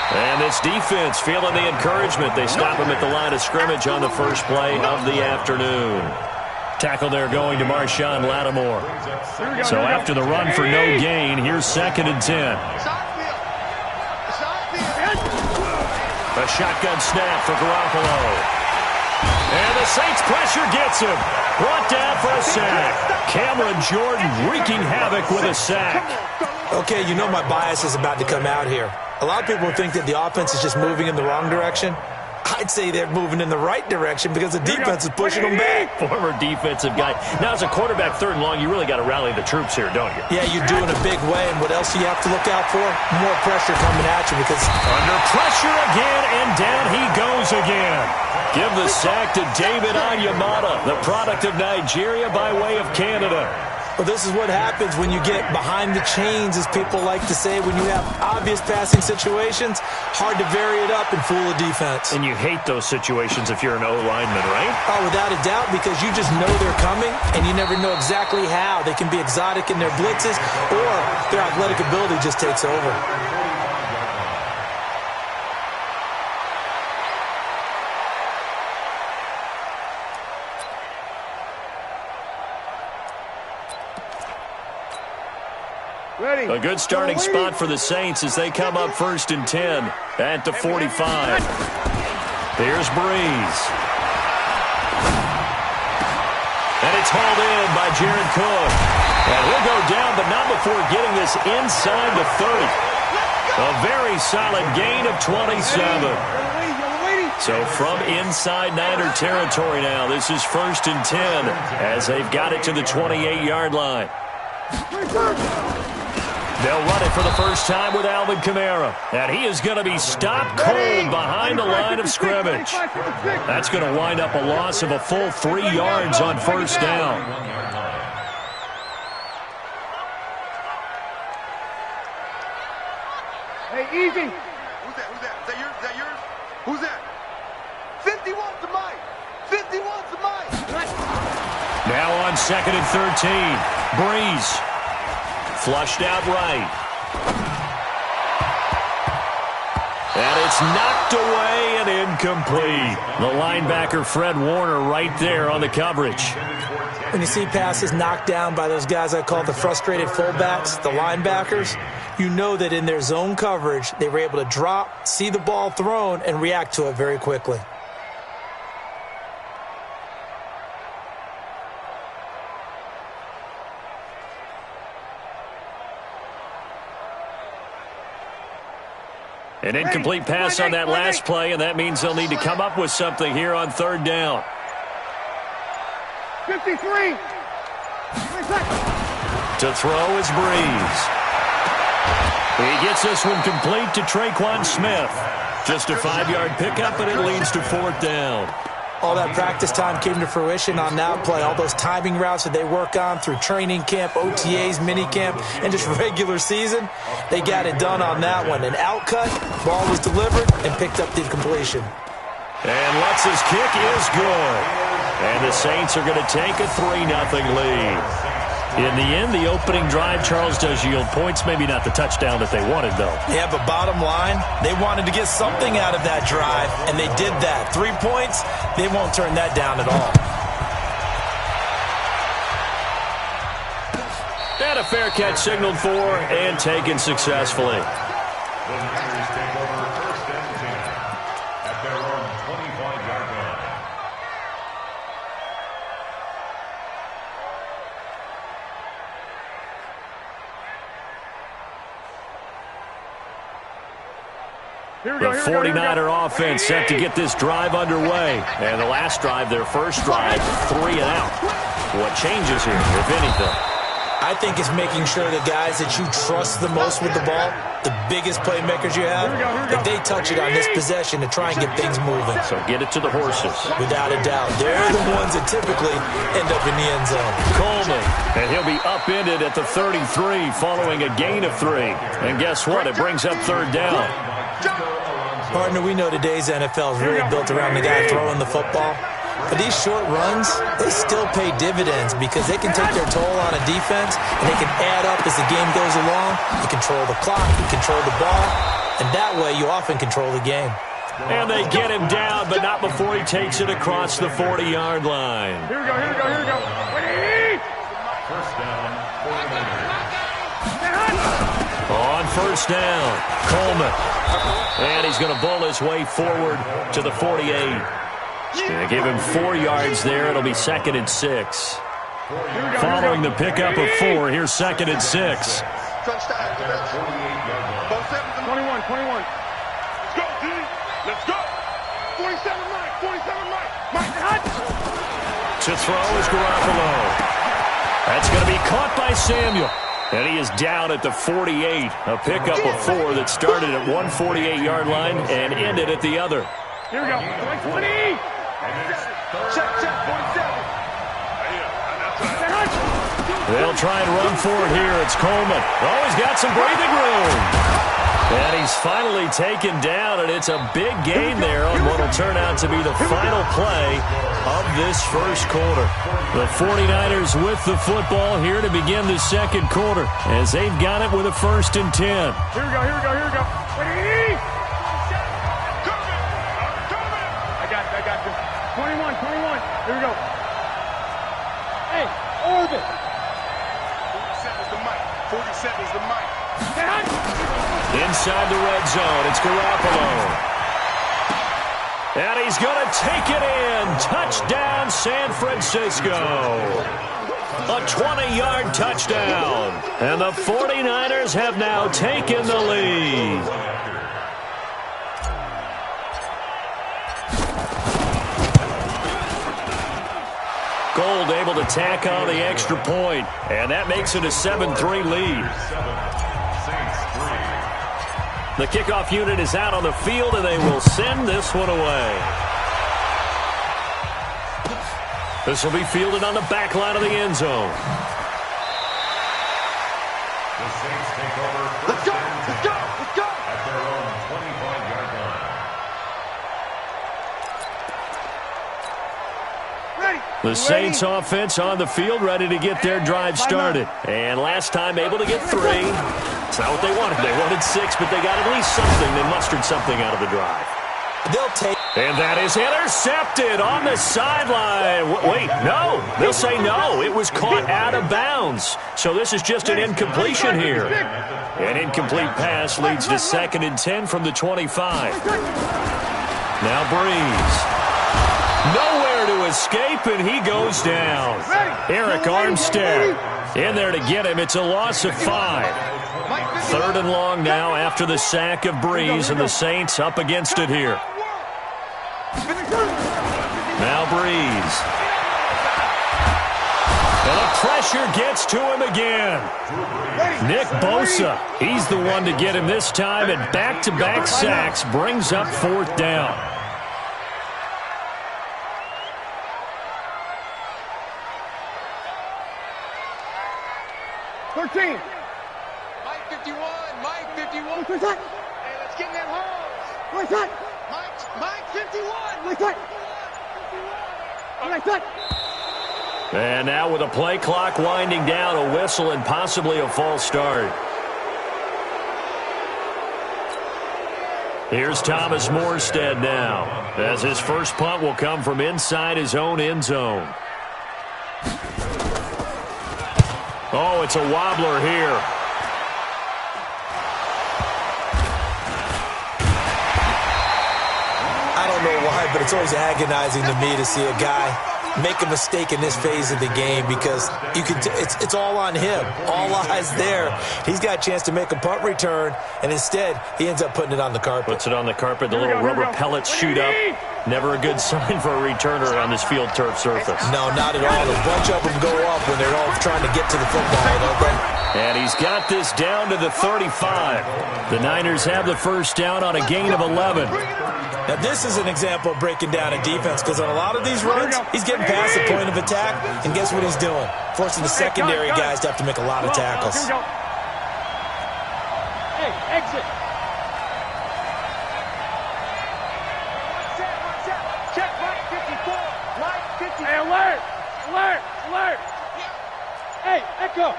And this defense feeling the encouragement. They stop him at the line of scrimmage on the first play of the afternoon. Tackle there going to Marshawn Lattimore. So after the run for no gain, here's 2nd and 10. A shotgun snap for Garoppolo. And the Saints pressure gets him. Brought down for a sack. Cameron Jordan wreaking havoc with a sack. Okay, you know my bias is about to come out here. A lot of people think that the offense is just moving in the wrong direction. I'd say they're moving in the right direction because the defense is pushing them back. Former defensive guy. Now, as a quarterback, 3rd and long, you really got to rally the troops here, don't you? Yeah, you do in a big way. And what else do you have to look out for? More pressure coming at you because... Under pressure again, and down he goes again. Give the sack to David Onyemata, the product of Nigeria by way of Canada. Well, this is what happens when you get behind the chains, as people like to say. When you have obvious passing situations, hard to vary it up and fool a defense. And you hate those situations if you're an O-lineman, right? Oh, without a doubt, because you just know they're coming, and you never know exactly how. They can be exotic in their blitzes, or their athletic ability just takes over. A good starting spot for the Saints as they come up 1st and 10 at the 45. Here's Breeze. And it's hauled in by Jared Cook. And he'll go down, but not before getting this inside the 30. A very solid gain of 27. So from inside Niner territory now, this is 1st and 10 as they've got it to the 28-yard line. They'll run it for the first time with Alvin Kamara. And he is going to be stopped cold behind the line of scrimmage. That's going to wind up a loss of a full 3 yards on 1st down. Hey, easy. Who's that? Is that yours? Who's that? 51's to Mike. 51's to Mike. Now on 2nd and 13. Breeze. Flushed out right. And it's knocked away and incomplete. The linebacker, Fred Warner, right there on the coverage. When you see passes knocked down by those guys I call the frustrated fullbacks, the linebackers, you know that in their zone coverage, they were able to drop, see the ball thrown, and react to it very quickly. An incomplete pass on that last play, and that means they'll need to come up with something here on 3rd down. 53. To throw is Breeze. He gets this one complete to Traquan Smith. Just a 5-yard pickup, and it leads to 4th down. All that practice time came to fruition on that play. All those timing routes that they work on through training camp, OTAs, minicamp, and just regular season, they got it done on that one. An outcut, ball was delivered, and picked up the completion. And Lutz's kick is good. And the Saints are going to take a 3-0 lead. In the end, the opening drive, Charles, does yield points. Maybe not the touchdown that they wanted, though. Yeah, but bottom line, they wanted to get something out of that drive, and they did that. 3 points, they won't turn that down at all. And a fair catch signaled for and taken successfully. The Niners take over 1st and 10 at their own 25-yard line. The 49er offense set to get this drive underway. And the last drive, their first drive, 3 and out. What changes here, if anything? I think it's making sure the guys that you trust the most with the ball, the biggest playmakers you have, that they touch it on this possession to try and get things moving. So get it to the horses. Without a doubt. They're the ones that typically end up in the end zone. Coleman, and he'll be upended at the 33 following a gain of 3. And guess what? It brings up third down. Partner, we know today's NFL is really built around the guy throwing the football. But these short runs, they still pay dividends because they can take their toll on a defense, and they can add up as the game goes along. You control the clock, you control the ball, and that way you often control the game. And they get him down, but not before he takes it across the 40-yard line. Here we go. First down, 49ers. On first down, Coleman. And he's going to bull his way forward to the 48. They give him 4 yards there. It'll be 2nd and 6. Following the pickup of 4, here's 2nd and 6. 21. Let's go, D. Let's go. 47 Mike. To throw is Garoppolo. That's going to be caught by Samuel. And he is down at the 48. A pickup of 4 that started at 148-yard line and ended at the other. Here we go. 20. Check, 47. They'll try and run for it here. It's Coleman. Oh, he's got some breathing room. And he's finally taken down, and it's a big gain there on what will turn out to be the final play of this first quarter. The 49ers with the football here to begin the second quarter as they've got it with a 1st and 10. Here we go. Ready? I got you. 21. Here we go. Hey, orbit. 47's the mic. 47's the mic. Inside the red zone, it's Garoppolo. And he's going to take it in. Touchdown, San Francisco. A 20-yard touchdown. And the 49ers have now taken the lead. Gold able to tack on the extra point, and that makes it a 7-3 lead. The kickoff unit is out on the field, and they will send this one away. This will be fielded on the back line of the end zone. The Saints take over. Let's go. At their own 25-yard line. Ready. The Saints offense on the field, ready to get their drive started. And last time able to get 3. It's not what they wanted. They wanted 6, but they got at least something. They mustered something out of the drive. They'll take. And that is intercepted on the sideline. Wait, no. They'll say no. It was caught out of bounds. So this is just an incompletion here. An incomplete pass leads to 2nd and 10 from the 25. Now Breeze. Nowhere to escape, and he goes down. Eric Armstead in there to get him. It's a loss of 5. 3rd and long now after the sack of Breeze, and the Saints up against it here. Now Breeze. And the pressure gets to him again. Nick Bosa, he's the one to get him this time, and back-to-back sacks brings up 4th down. 13. Mike 51. What's that? Hey, let's get in that hole. What's that? Mike 51. What's that? What's that? And now with a play clock winding down, a whistle and possibly a false start. Here's Thomas Morstead now, as his first punt will come from inside his own end zone. Oh, it's a wobbler here. I don't know why, but it's always agonizing to me to see a guy make a mistake in this phase of the game because you can. It's all on him. All eyes there. He's got a chance to make a punt return, and instead he ends up putting it on the carpet. Puts it on the carpet. The little rubber pellets shoot up. Never a good sign for a returner on this field turf surface. No, not at all. A bunch of them go up when they're all trying to get to the football, don't they? And he's got this down to the 35. The Niners have the first down on a gain of 11. Now, this is an example of breaking down a defense because on a lot of these runs, he's getting past the point of attack, and guess what he's doing? Forcing the secondary guys to have to make a lot of tackles. Hey, exit. Check Mike 54. Mike 54. Hey, alert. Hey, echo.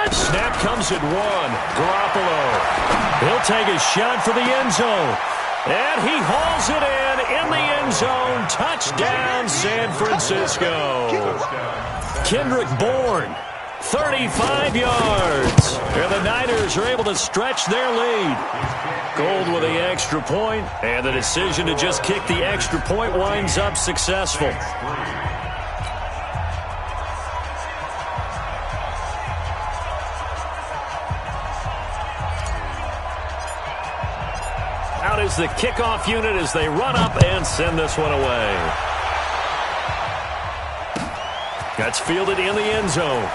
Snap comes at 1. Garoppolo. He'll take a shot for the end zone. And he hauls it in the end zone. Touchdown, San Francisco. Kendrick Bourne, 35 yards. And the Niners are able to stretch their lead. Gold with the extra point, and the decision to just kick the extra point winds up successful. Out is the kickoff unit as they run up and send this one away. That's fielded in the end zone.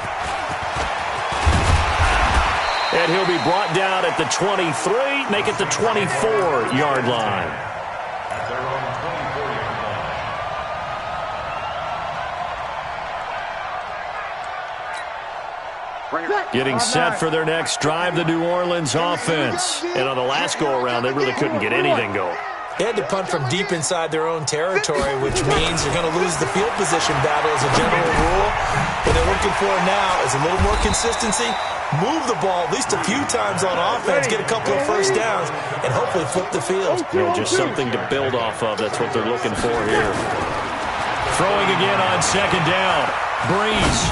And he'll be brought down at the 23, make it the 24-yard line. At their own 24-yard line. Getting set for their next drive, the New Orleans offense. And on the last go-around, they really couldn't get anything going. They had to punt from deep inside their own territory, which means they're going to lose the field position battle as a general rule. What they're looking for now is a little more consistency, move the ball at least a few times on offense, get a couple of first downs, and hopefully flip the field. Just something to build off of. That's what they're looking for here. Throwing again on second down. Breeze.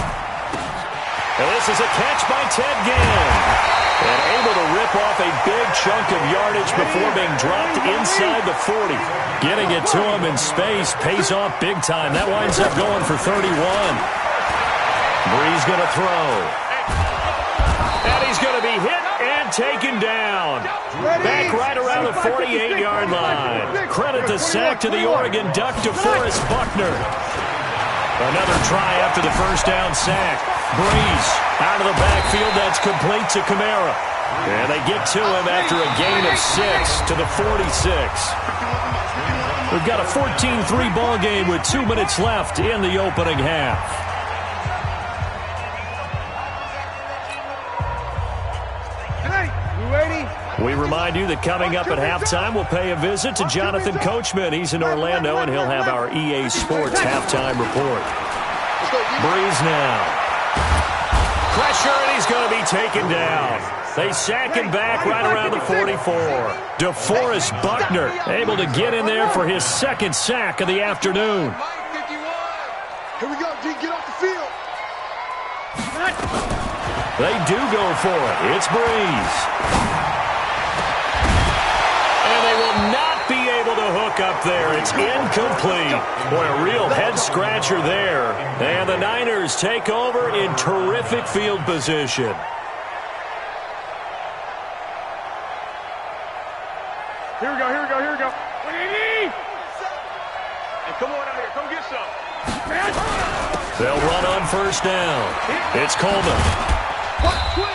And this is a catch by Ted Ginn. And able to rip off a big chunk of yardage before being dropped inside the 40. Getting it to him in space pays off big time. That winds up going for 31. Breeze going to throw. And he's going to be hit and taken down. Back right around the 48-yard line. Credit the sack to the Oregon Duck, DeForest Buckner. Another try after the first down sack. Breeze out of the backfield. That's complete to Kamara. And they get to him after a gain of 6 to the 46. We've got a 14-3 ball game with 2 minutes left in the opening half. We remind you that coming up at halftime, we'll pay a visit to Jonathan Coachman. He's in Orlando, and he'll have our EA Sports halftime report. Breeze now. Pressure, and he's going to be taken down. They sack him back right around the 44. DeForest Buckner able to get in there for his second sack of the afternoon. Here we go, G. Get off the field. They do go for it. It's Breeze. And they will not be able to hook up there. It's incomplete. Boy, a real head-scratcher there. And the Niners take over in terrific field position. Here we go. Hey, come on out here. Come get some. They'll run on first down. It's Coleman.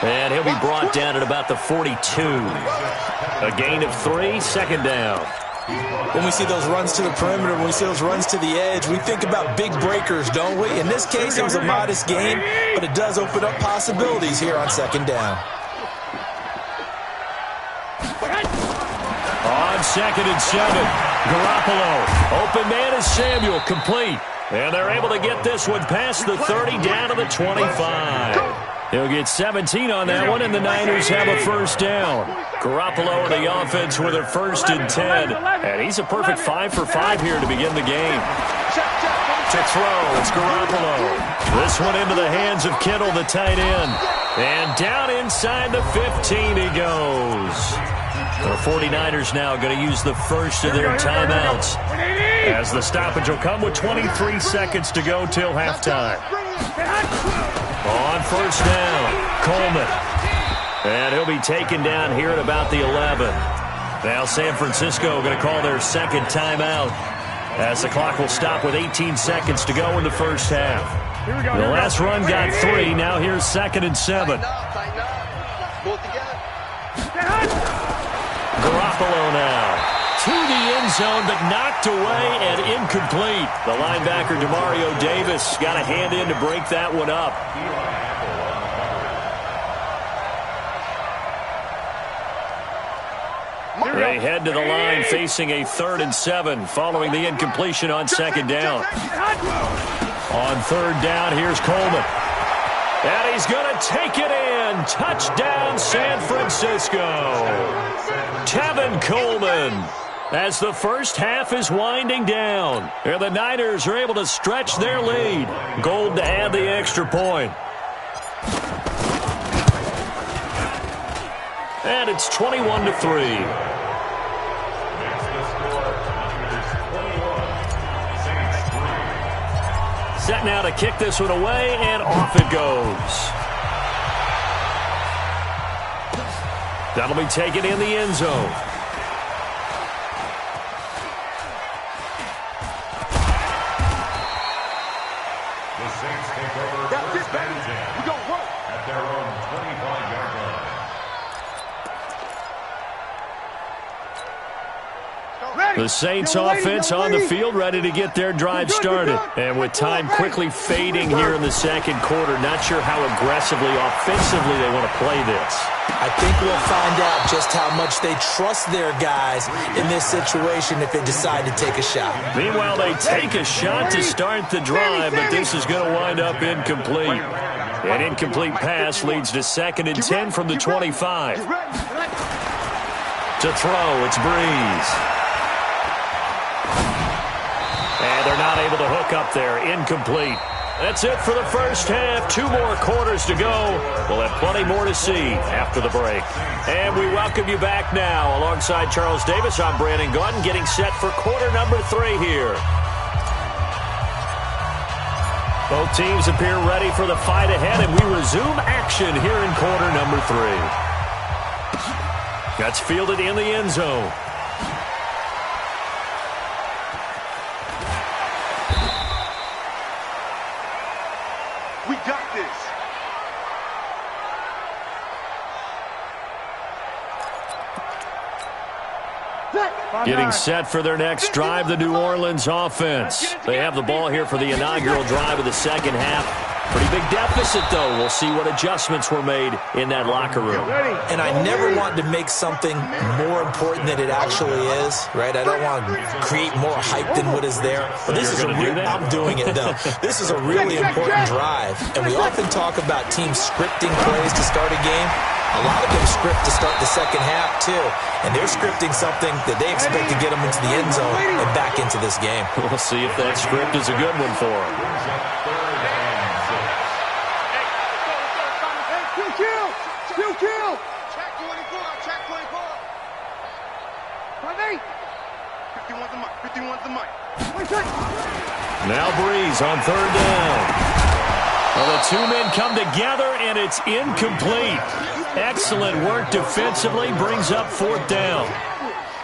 And he'll be brought down at about the 42. A gain of 3, second down. When we see those runs to the perimeter, when we see those runs to the edge, we think about big breakers, don't we? In this case, it was a modest game, but it does open up possibilities here on second down. On 2nd and 7, Garoppolo. Open man is Samuel, complete. And they're able to get this one past the 30 down to the 25. He'll get 17 on that one, and the Niners have a first down. Garoppolo and the offense with a 1st and 10. And he's a perfect 5 for 5 here to begin the game. To throw, it's Garoppolo. This one into the hands of Kittle, the tight end. And down inside the 15 he goes. The 49ers now going to use the first of their timeouts, as the stoppage will come with 23 seconds to go till halftime. On first down, Coleman. And he'll be taken down here at about the 11. Now San Francisco going to call their second timeout, as the clock will stop with 18 seconds to go in the first half. The last run got 3. Now here's 2nd and 7. Garoppolo now to the end zone, but knocked away and incomplete. The linebacker, Demario Davis, got a hand in to break that one up. They head to the line facing a 3rd and 7 following the incompletion on 2nd down. On 3rd down, here's Coleman. And he's going to take it in. Touchdown, San Francisco. Tevin Coleman, as the first half is winding down. And the Niners are able to stretch their lead. Gold to add the extra point. And it's 21-3. Set now to kick this one away, and off it goes. That'll be taken in the end zone. The Saints take over first and 10. We go work at their own 25-yard line. The Saints offense on the field, ready to get their drive started. And with time quickly fading here in the second quarter, not sure how aggressively, offensively they want to play this. I think we'll find out just how much they trust their guys in this situation if they decide to take a shot. Meanwhile, they take a shot to start the drive, but this is going to wind up incomplete. An incomplete pass leads to 2nd and 10 from the 25. To throw, it's Breeze. And they're not able to hook up there. Incomplete. That's it for the first half. 2 more quarters to go. We'll have plenty more to see after the break. And we welcome you back now. Alongside Charles Davis, I'm Brandon Gaudin, getting set for quarter number 3 here. Both teams appear ready for the fight ahead, and we resume action here in quarter number 3. That's fielded in the end zone. We got this. Getting set for their next drive, the New Orleans offense. They have the ball here for the inaugural drive of the second half. Pretty big deficit, though. We'll see what adjustments were made in that locker room. And I never want to make something more important than it actually is, right? I don't want to create more hype than what is there. But this is I'm doing it, though. This is a really important drive. And we often talk about teams scripting plays to start a game. A lot of them script to start the second half, too. And they're scripting something that they expect to get them into the end zone and back into this game. We'll see if that script is a good one for them. Kill! Check 24, check 24. 51's the mic, 51's the mic. Now Breeze on 3rd down. Well, the 2 men come together, and it's incomplete. Excellent work defensively, brings up 4th down.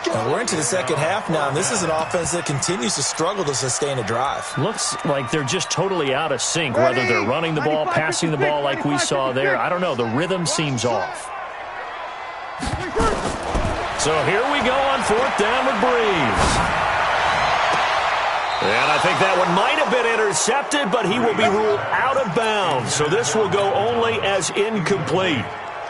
And we're into the second half now, and this is an offense that continues to struggle to sustain a drive. Looks like they're just totally out of sync, whether they're running the ball, passing the ball like we saw there. I don't know. The rhythm seems off. So here we go on 4th down with Breeze. And I think that one might have been intercepted, but he will be ruled out of bounds. So this will go only as incomplete.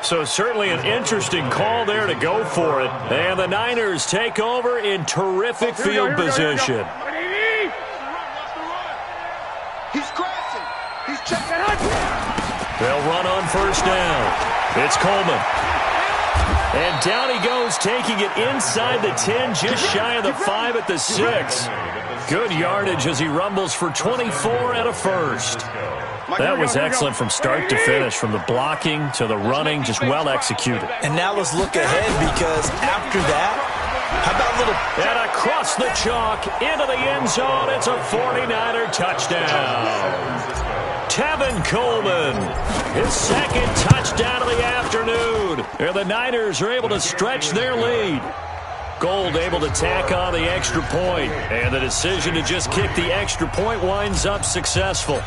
So certainly an interesting call there to go for it. And the Niners take over in terrific field position. He's crashing. He's checking out. They'll run on 1st down. It's Coleman. And down he goes, taking it inside the 10, just shy of the 5 at the 6. Good yardage as he rumbles for 24 and a first. That was excellent from start to finish, from the blocking to the running, just well executed. And now let's look ahead, because after that, how about a little... And across the chalk, into the end zone, it's a 49er touchdown. Tevin Coleman, his second touchdown of the afternoon. And the Niners are able to stretch their lead. Gold able to tack on the extra point, and the decision to just kick the extra point winds up successful.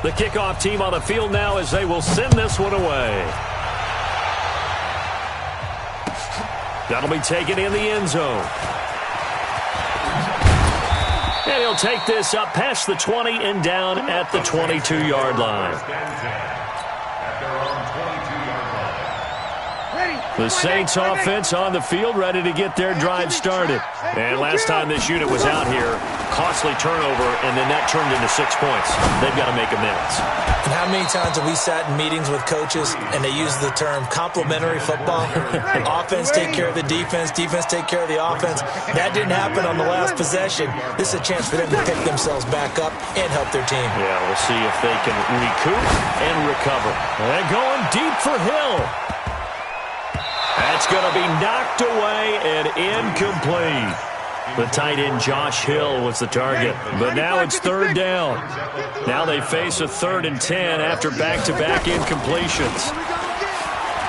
The kickoff team on the field now as they will send this one away. That'll be taken in the end zone. And he'll take this up past the 20 and down at the 22-yard line. The Saints offense on the field, ready to get their drive started. And last time this unit was out here, costly turnover, and then that turned into 6 points. They've got to make amends. And how many times have we sat in meetings with coaches and they use the term complementary football? Offense take care of the defense, defense take care of the offense. That didn't happen on the last possession. This is a chance for them to pick themselves back up and help their team. Yeah, we'll see if they can recoup and recover. And going deep for Hill. That's going to be knocked away and incomplete. The tight end Josh Hill was the target. But now it's third down. Now they face a 3rd and 10 after back-to-back incompletions.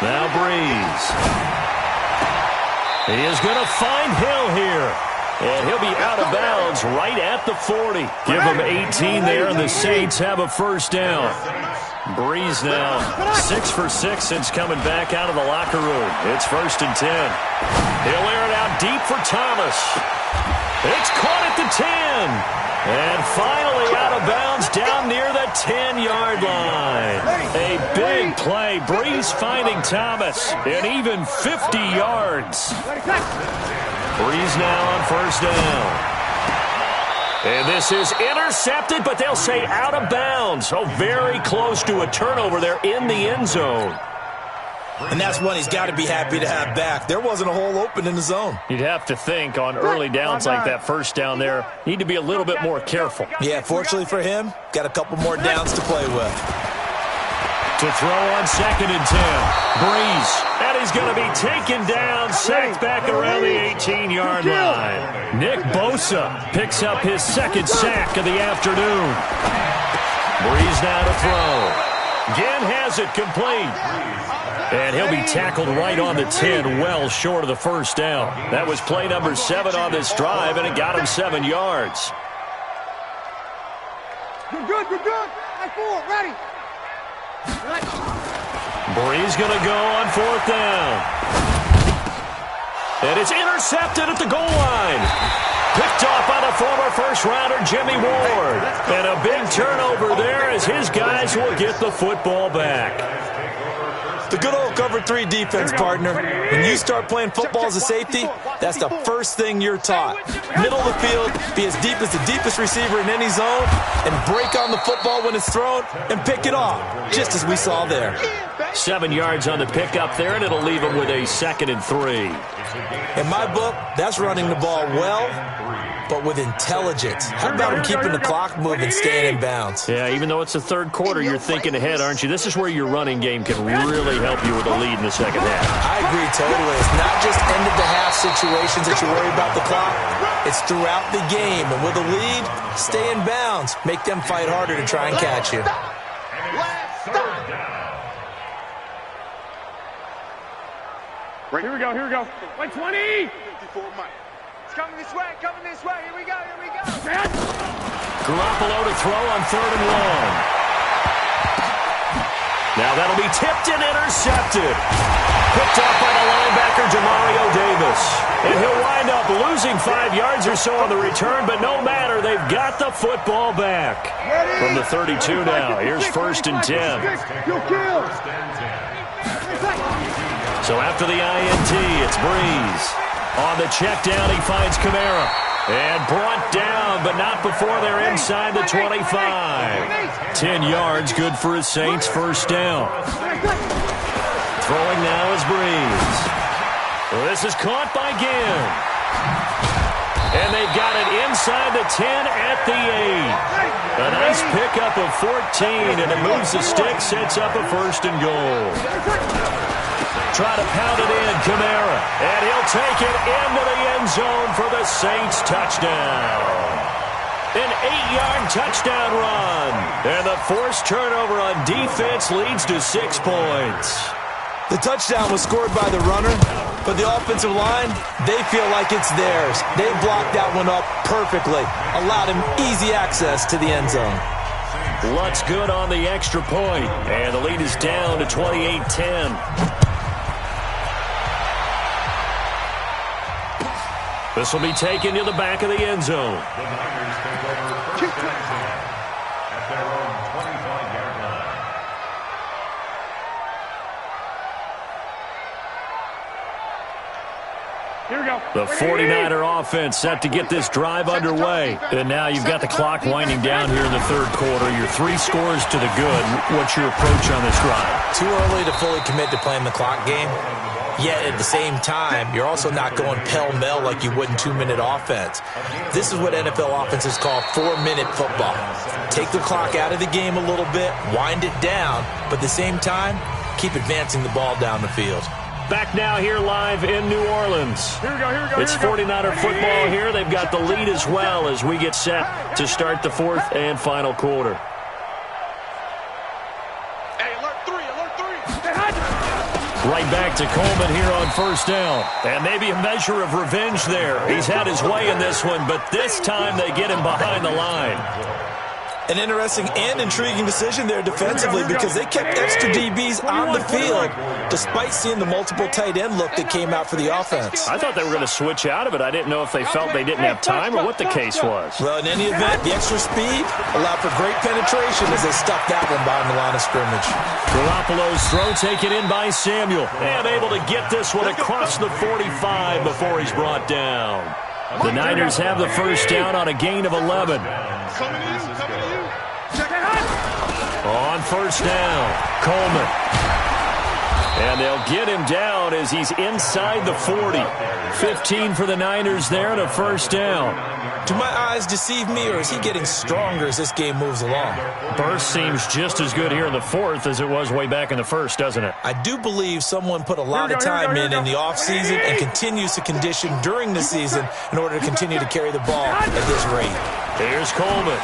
Now Breeze. He is going to find Hill here. And he'll be out of bounds right at the 40. Give him 18 there, and the Saints have a first down. Breeze now 6 for 6 since coming back out of the locker room. It's 1st and 10. He'll air it out deep for Thomas. It's caught at the 10. And finally out of bounds down near the 10-yard line. A big play. Breeze finding Thomas. And even 50 yards. Breeze now on first down. And this is intercepted, but they'll say out of bounds. So very close to a turnover there in the end zone. And that's one he's got to be happy to have back. There wasn't a hole open in the zone. You'd have to think on early downs like that first down there, need to be a little bit more careful. Yeah, fortunately for him, got a couple more downs to play with. To throw on 2nd and 10. Breeze. And he's going to be taken down, sacked back around the 18-yard line. Nick Bosa picks up his 2nd sack of the afternoon. Breeze now to throw. Again has it complete. And he'll be tackled right on the 10, well short of the first down. That was play number 7 on this drive, and it got him 7 yards. You're good, you're good. High 4, ready. Breeze going to go on 4th down. And it's intercepted at the goal line. Picked off by the former first-rounder Jimmy Ward. And a big turnover there as his guys will get the football back. The good old cover 3 defense, partner. When you start playing football as a safety, that's the first thing you're taught. Middle of the field, be as deep as the deepest receiver in any zone, and break on the football when it's thrown and pick it off, just as we saw there. 7 yards on the pickup there, and it'll leave him with a 2nd and 3. In my book, that's running the ball well, but with intelligence. How about him keeping the clock moving, staying in bounds? Yeah, even though it's the 3rd quarter, you're thinking ahead, aren't you? This is where your running game can really help you with a lead in the second half. I agree totally. It's not just end-of-the-half situations that you worry about the clock. It's throughout the game. And with a lead, stay in bounds. Make them fight harder to try and catch you. Here we go, here we go. 120! It's coming this way, here we go, Garoppolo to throw on 3rd and 1. Now that'll be tipped and intercepted. Picked off by the linebacker, Demario Davis. And he'll wind up losing 5 yards or so on the return, but no matter, they've got the football back. From the 32 now, here's 1st and 10. So after the INT, it's Breeze. On the check down, he finds Kamara. And brought down, but not before they're inside the 25. 10 yards, good for his Saints' first down. Throwing now is Breeze. Well, this is caught by Ginn. And they've got it inside the 10 at the 8. A nice pickup of 14, and it moves the stick, sets up a 1st and goal. Try to pound it in, Kamara. And he'll take it into the end zone for the Saints touchdown. An 8-yard touchdown run. And the forced turnover on defense leads to 6 points. The touchdown was scored by the runner, but the offensive line, they feel like it's theirs. They blocked that one up perfectly, allowed him easy access to the end zone. Lutz good on the extra point, and the lead is down to 28-10. This will be taken to the back of the end zone. The Niners take over 1st and 10 at their own 25-yard line. Here we go. The 49er offense set to get this drive underway. And now you've got the clock winding down here in the 3rd quarter. You're 3 scores to the good. What's your approach on this drive? Too early to fully commit to playing the clock game. Yet at the same time, you're also not going pell-mell like you would in 2-minute offense. This is what NFL offenses call 4-minute football. Take the clock out of the game a little bit, wind it down, but at the same time, keep advancing the ball down the field. Back now here live in New Orleans. Here we go. It's 49er football here. They've got the lead as well as we get set to start the 4th and final quarter. Hey, alert 3. Right back to Coleman here on 1st down. And maybe a measure of revenge there. He's had his way in this one, but this time they get him behind the line. An interesting and intriguing decision there defensively because they kept extra DBs on the field despite seeing the multiple tight end look that came out for the offense. I thought they were going to switch out of it. I didn't know if they felt they didn't have time or what the case was. Well, in any event, the extra speed allowed for great penetration as they stuffed that one behind the line of scrimmage. Garoppolo's throw taken in by Samuel. And able to get this one across the 45 before he's brought down. The Niners have the 1st down on a gain of 11. Coming to you. On 1st down, Coleman. And they'll get him down as he's inside the 40. 15 for the Niners there and a 1st down. Do my eyes deceive me, or is he getting stronger as this game moves along? Burst seems just as good here in the 4th as it was way back in the 1st, doesn't it? I do believe someone put a lot of time in the offseason and continues to condition during the season in order to continue to carry the ball at this rate. Here's Coleman.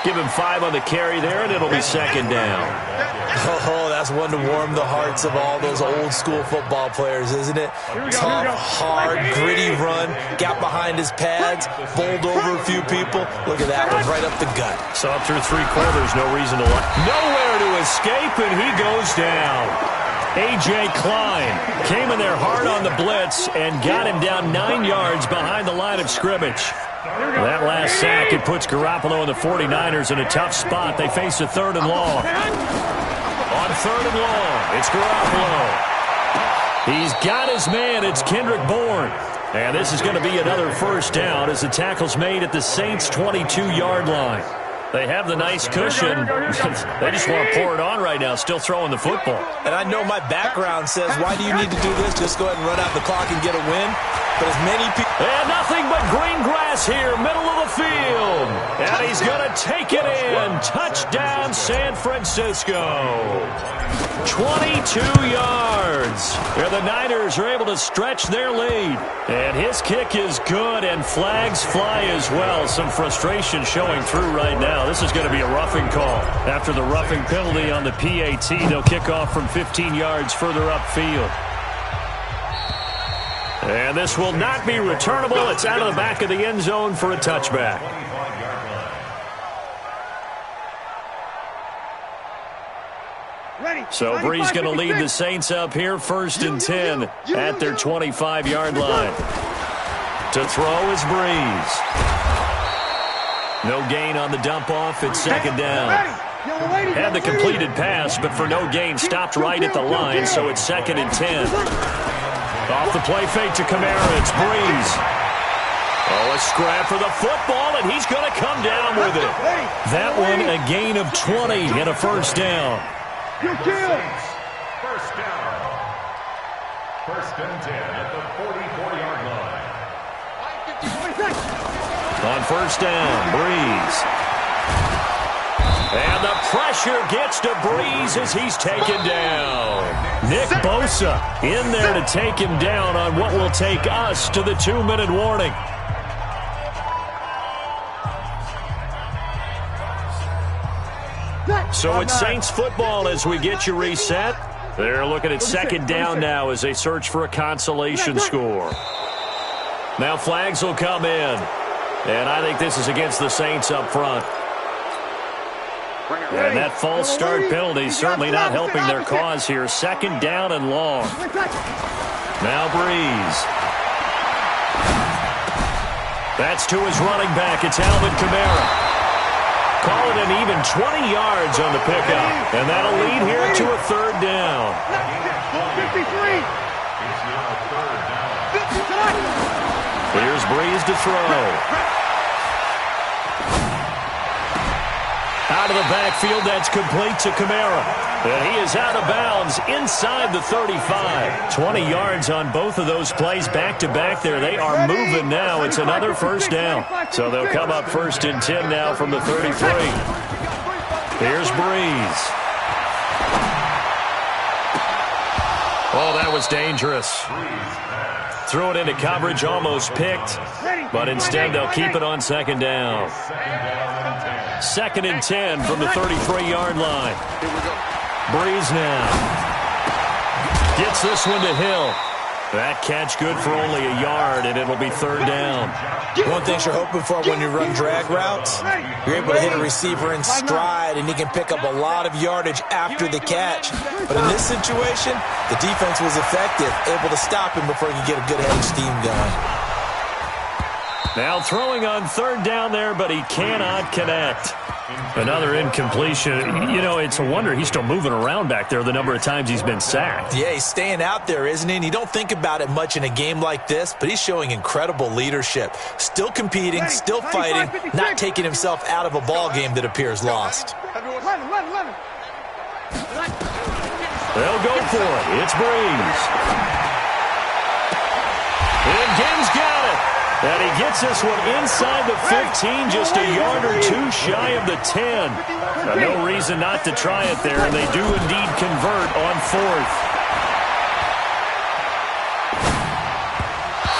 Give him 5 on the carry there, and it'll be 2nd down. Oh, that's one to warm the hearts of all those old-school football players, isn't it? Tough, hard, gritty run, got behind his pads, bowled over a few people. Look at that one, right up the gut. So through 3 quarters, no reason to lie. Nowhere to escape, and he goes down. A.J. Klein came in there hard on the blitz and got him down 9 yards behind the line of scrimmage. That last sack, it puts Garoppolo and the 49ers in a tough spot. They face a 3rd and long. On 3rd and long, it's Garoppolo. He's got his man. It's Kendrick Bourne. And this is going to be another 1st down as the tackle's made at the Saints' 22-yard line. They have the nice cushion. They just want to pour it on right now, still throwing the football. And I know my background says, why do you need to do this? Just go ahead and run out the clock and get a win. But as many people... And nothing but green grass here, middle of the field. And he's going to take it in. Touchdown, San Francisco. 22 yards. And the Niners are able to stretch their lead. And his kick is good, and flags fly as well. Some frustration showing through right now. This is going to be a roughing call. After the roughing penalty on the PAT, they'll kick off from 15 yards further upfield. And this will not be returnable. It's out of the back of the end zone for a touchback. So Bree's going to lead the Saints up here, 1st and 10 at their 25-yard line. To throw is Breeze. No gain on the dump-off. It's 2nd down. Had the completed pass, but for no gain, stopped right at the line, so it's 2nd and 10. Off the play fake to Kamara, it's Breeze. Oh, a scrap for the football, and he's going to come down with it. That one, a gain of 20 and a 1st down. First down. 1st First and 10 at the 44-yard line. On first down, Breeze. And the pressure gets to Breeze as he's taken down. Nick Bosa in there to take him down on what will take us to the 2-minute warning. So it's Saints football as we get you reset. They're looking at second down now as they search for a consolation score. Now flags will come in. And I think this is against the Saints up front. And that false start penalty is certainly not helping their cause here. Second down and long. Now Breeze. That's to his running back. It's Alvin Kamara. Call it an even 20 yards on the pickup. And that'll lead here to a third down. 53. Here's Breeze to throw. Out of the backfield, that's complete to Kamara. And he is out of bounds inside the 35. 20 yards on both of those plays back-to-back there. They are moving now. It's another first down. So they'll come up first and 10 now from the 33. Here's Breeze. Oh, that was dangerous. Threw it into coverage, almost picked. But instead, they'll keep it on second down. Second and 10 from the 33-yard line. Breeze now. Gets this one to Hill. That catch good for only a yard, and it'll be third down. One thing you're hoping for when you run drag routes, you're able to hit a receiver in stride, and he can pick up a lot of yardage after the catch. But in this situation, the defense was effective, able to stop him before he could get a good head of steam going. Now throwing on third down there, but he cannot connect. Another incompletion. You know, it's a wonder he's still moving around back there the number of times he's been sacked. Yeah, he's staying out there, isn't he? And you don't think about it much in a game like this, but he's showing incredible leadership. Still competing, still fighting, not taking himself out of a ball game that appears lost. They'll go for it. It's Breeze. And Gibbs got it. And he gets this one inside the 15, just a yard or two shy of the 10. Now, no reason not to try it there, and they do indeed convert on fourth.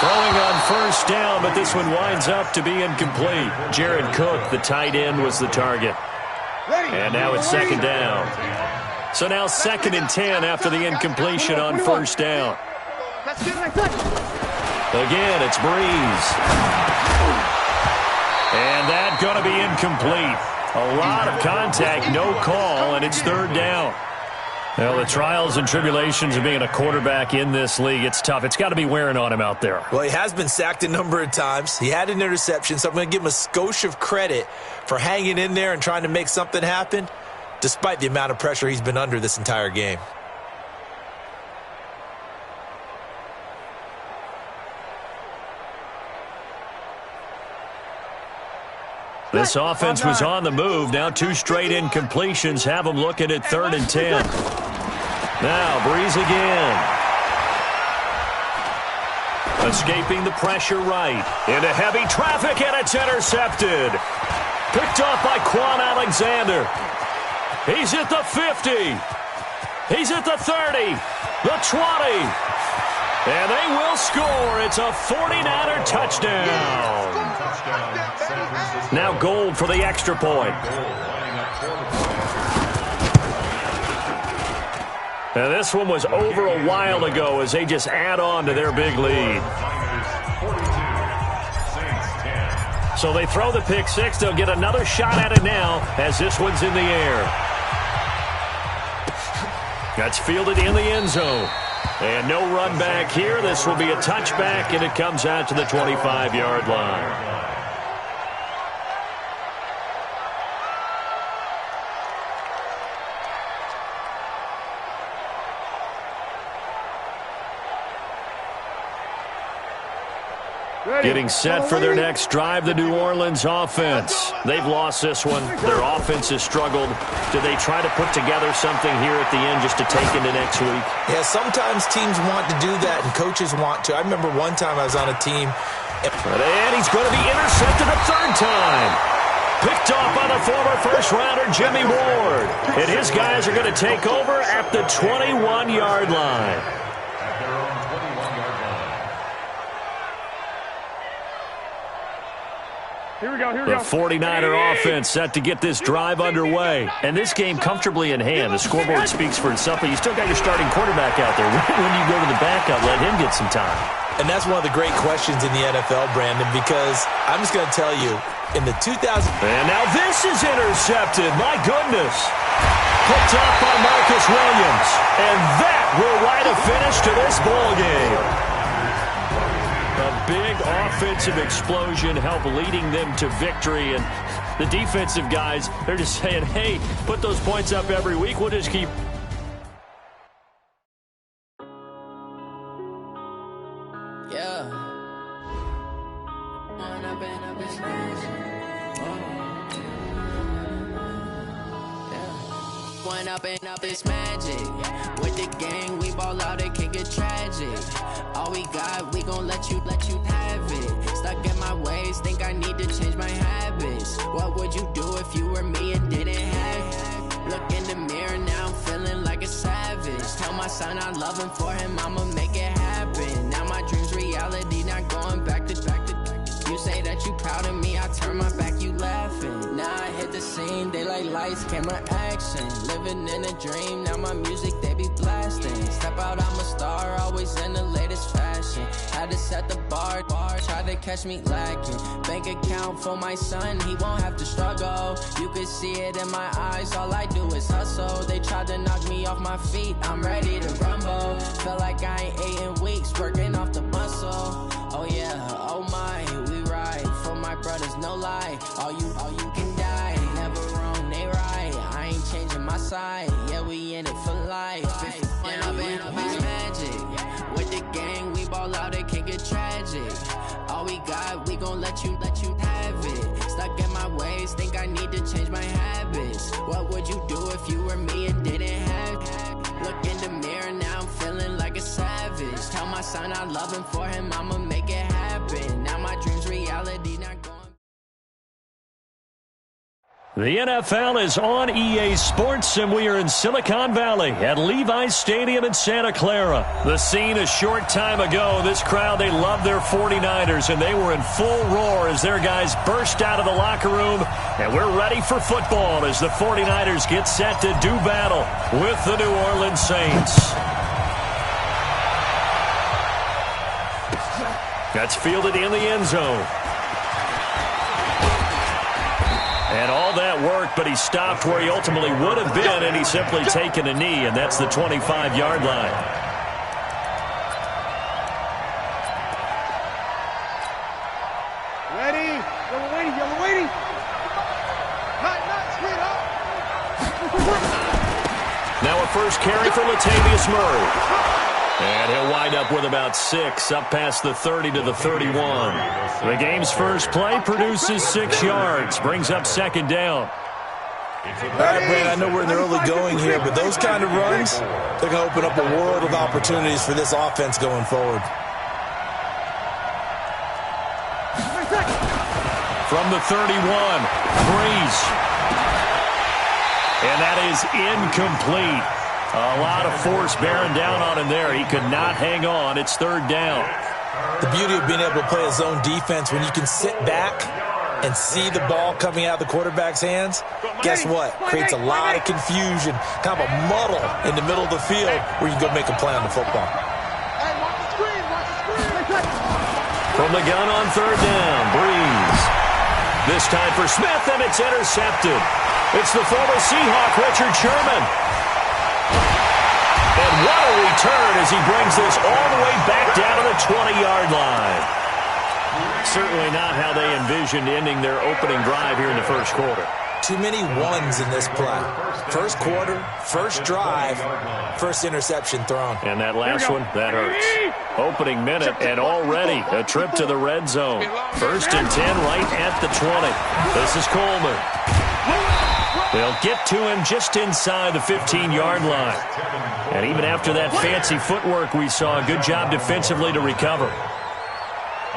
Throwing on first down, but this one winds up to be incomplete. Jared Cook, the tight end, was the target. And now it's second down. So now second and 10 after the incompletion on first down. Again, it's Breeze. And that's going to be incomplete. A lot of contact, no call, and it's third down. Well, the trials and tribulations of being a quarterback in this league, it's tough. It's got to be wearing on him out there. Well, he has been sacked a number of times. He had an interception, so I'm going to give him a skosh of credit for hanging in there and trying to make something happen, despite the amount of pressure he's been under this entire game. This offense was on the move. Now two straight incompletions have them looking at third and 10. Now Breeze again. Escaping the pressure right. Into heavy traffic, and it's intercepted. Picked off by Quan Alexander. He's at the 50. He's at the 30. The 20. And they will score. It's a 49er touchdown. Now Gold for the extra point. Now this one was over a while ago as they just add on to their big lead. So they throw the pick six. They'll get another shot at it now as this one's in the air. That's fielded in the end zone. And no run back here. This will be a touchback, and it comes out to the 25-yard line. Getting set for their next drive, the New Orleans offense. They've lost this one. Their offense has struggled. Do they try to put together something here at the end just to take into next week? Yeah, sometimes teams want to do that and coaches want to. I remember one time I was on a team. And he's going to be intercepted a third time. Picked off by the former first-rounder Jimmy Ward. And his guys are going to take over at the 21-yard line. At their own 21-yard line. Here we go, The 49er offense set to get this drive underway. And this game comfortably in hand. The scoreboard speaks for itself, but you still got your starting quarterback out there. When you go to the backup, let him get some time. And that's one of the great questions in the NFL, Brandon, because I'm just going to tell you, in the 2000... And now this is intercepted. My goodness. Picked off by Marcus Williams. And that will write a finish to this ball game. A big offensive explosion helped leading them to victory. And the defensive guys, they're just saying, hey, put those points up every week. We'll just keep... Up is magic. With the gang, we ball out, it can get tragic. All we got, we gon' let you have it. Stuck in my ways, think I need to change my habits. What would you do if you were me and didn't have it? Look in the mirror, now I'm feeling like a savage. Tell my son I love him, for him I'ma make it happen. Now my dream's reality, not going back to. You say that you proud of me, I turn my back, you laughing. Now I hit the scene, they like lights, camera, action. Living in a dream, now my music, they be blasting. Step out, I'm a star, always in the latest fashion. Had to set the bar, try to catch me lacking. Bank account for my son, he won't have to struggle. You can see it in my eyes, all I do is hustle. They tried to knock me off my feet, I'm ready to rumble. Feel like I ain't ate in weeks, working off the muscle. Oh yeah, oh my, we ride for my brothers, no lie. All you can die, never wrong, they right. I ain't changing my side, yeah, we in it for life. And I've been magic. With the gang, we ball out, it can get tragic. All we got, we gon' let you have it. Stuck in my ways, think I need to change my habits. What would you do if you were me and didn't have it? Look in the mirror, now I'm feeling like a savage. Tell my son I love him, for him I'ma make it happen. Now my dream's reality, not going. The NFL is on EA Sports, and we are in Silicon Valley at Levi's Stadium in Santa Clara. The scene a short time ago, this crowd, they love their 49ers, and they were in full roar as their guys burst out of the locker room. And we're ready for football as the 49ers get set to do battle with the New Orleans Saints. That's fielded in the end zone. And all that worked, but he stopped where he ultimately would have been, and he's simply taken a knee, and that's the 25-yard line. Ready? Yellow waiting. Not straight up. Now a first carry for Latavius Murray. And he'll wind up with about 6, up past the 30 to the 31. The game's first play produces 6 yards, brings up second down. All right, Brandon, I know we're in the early going here, but those kind of runs, they're going to open up a world of opportunities for this offense going forward. From the 31, Breeze. And that is incomplete. A lot of force bearing down on him there. He could not hang on. It's third down. The beauty of being able to play a zone defense, when you can sit back and see the ball coming out of the quarterback's hands, guess what? Creates a lot of confusion, kind of a muddle in the middle of the field where you can go make a play on the football. Hey, watch the screen. From the gun on third down, Breeze. This time for Smith, and it's intercepted. It's the former Seahawk, Richard Sherman. And what a return as he brings this all the way back down to the 20-yard line. Certainly not how they envisioned ending their opening drive here in the first quarter. Too many ones in this play. First quarter, first drive, first interception thrown. And that last one, that hurts. Opening minute and already a trip to the red zone. 1st and 10 right at the 20. This is Coleman. They'll get to him just inside the 15-yard line. And even after that fancy footwork we saw, a good job defensively to recover.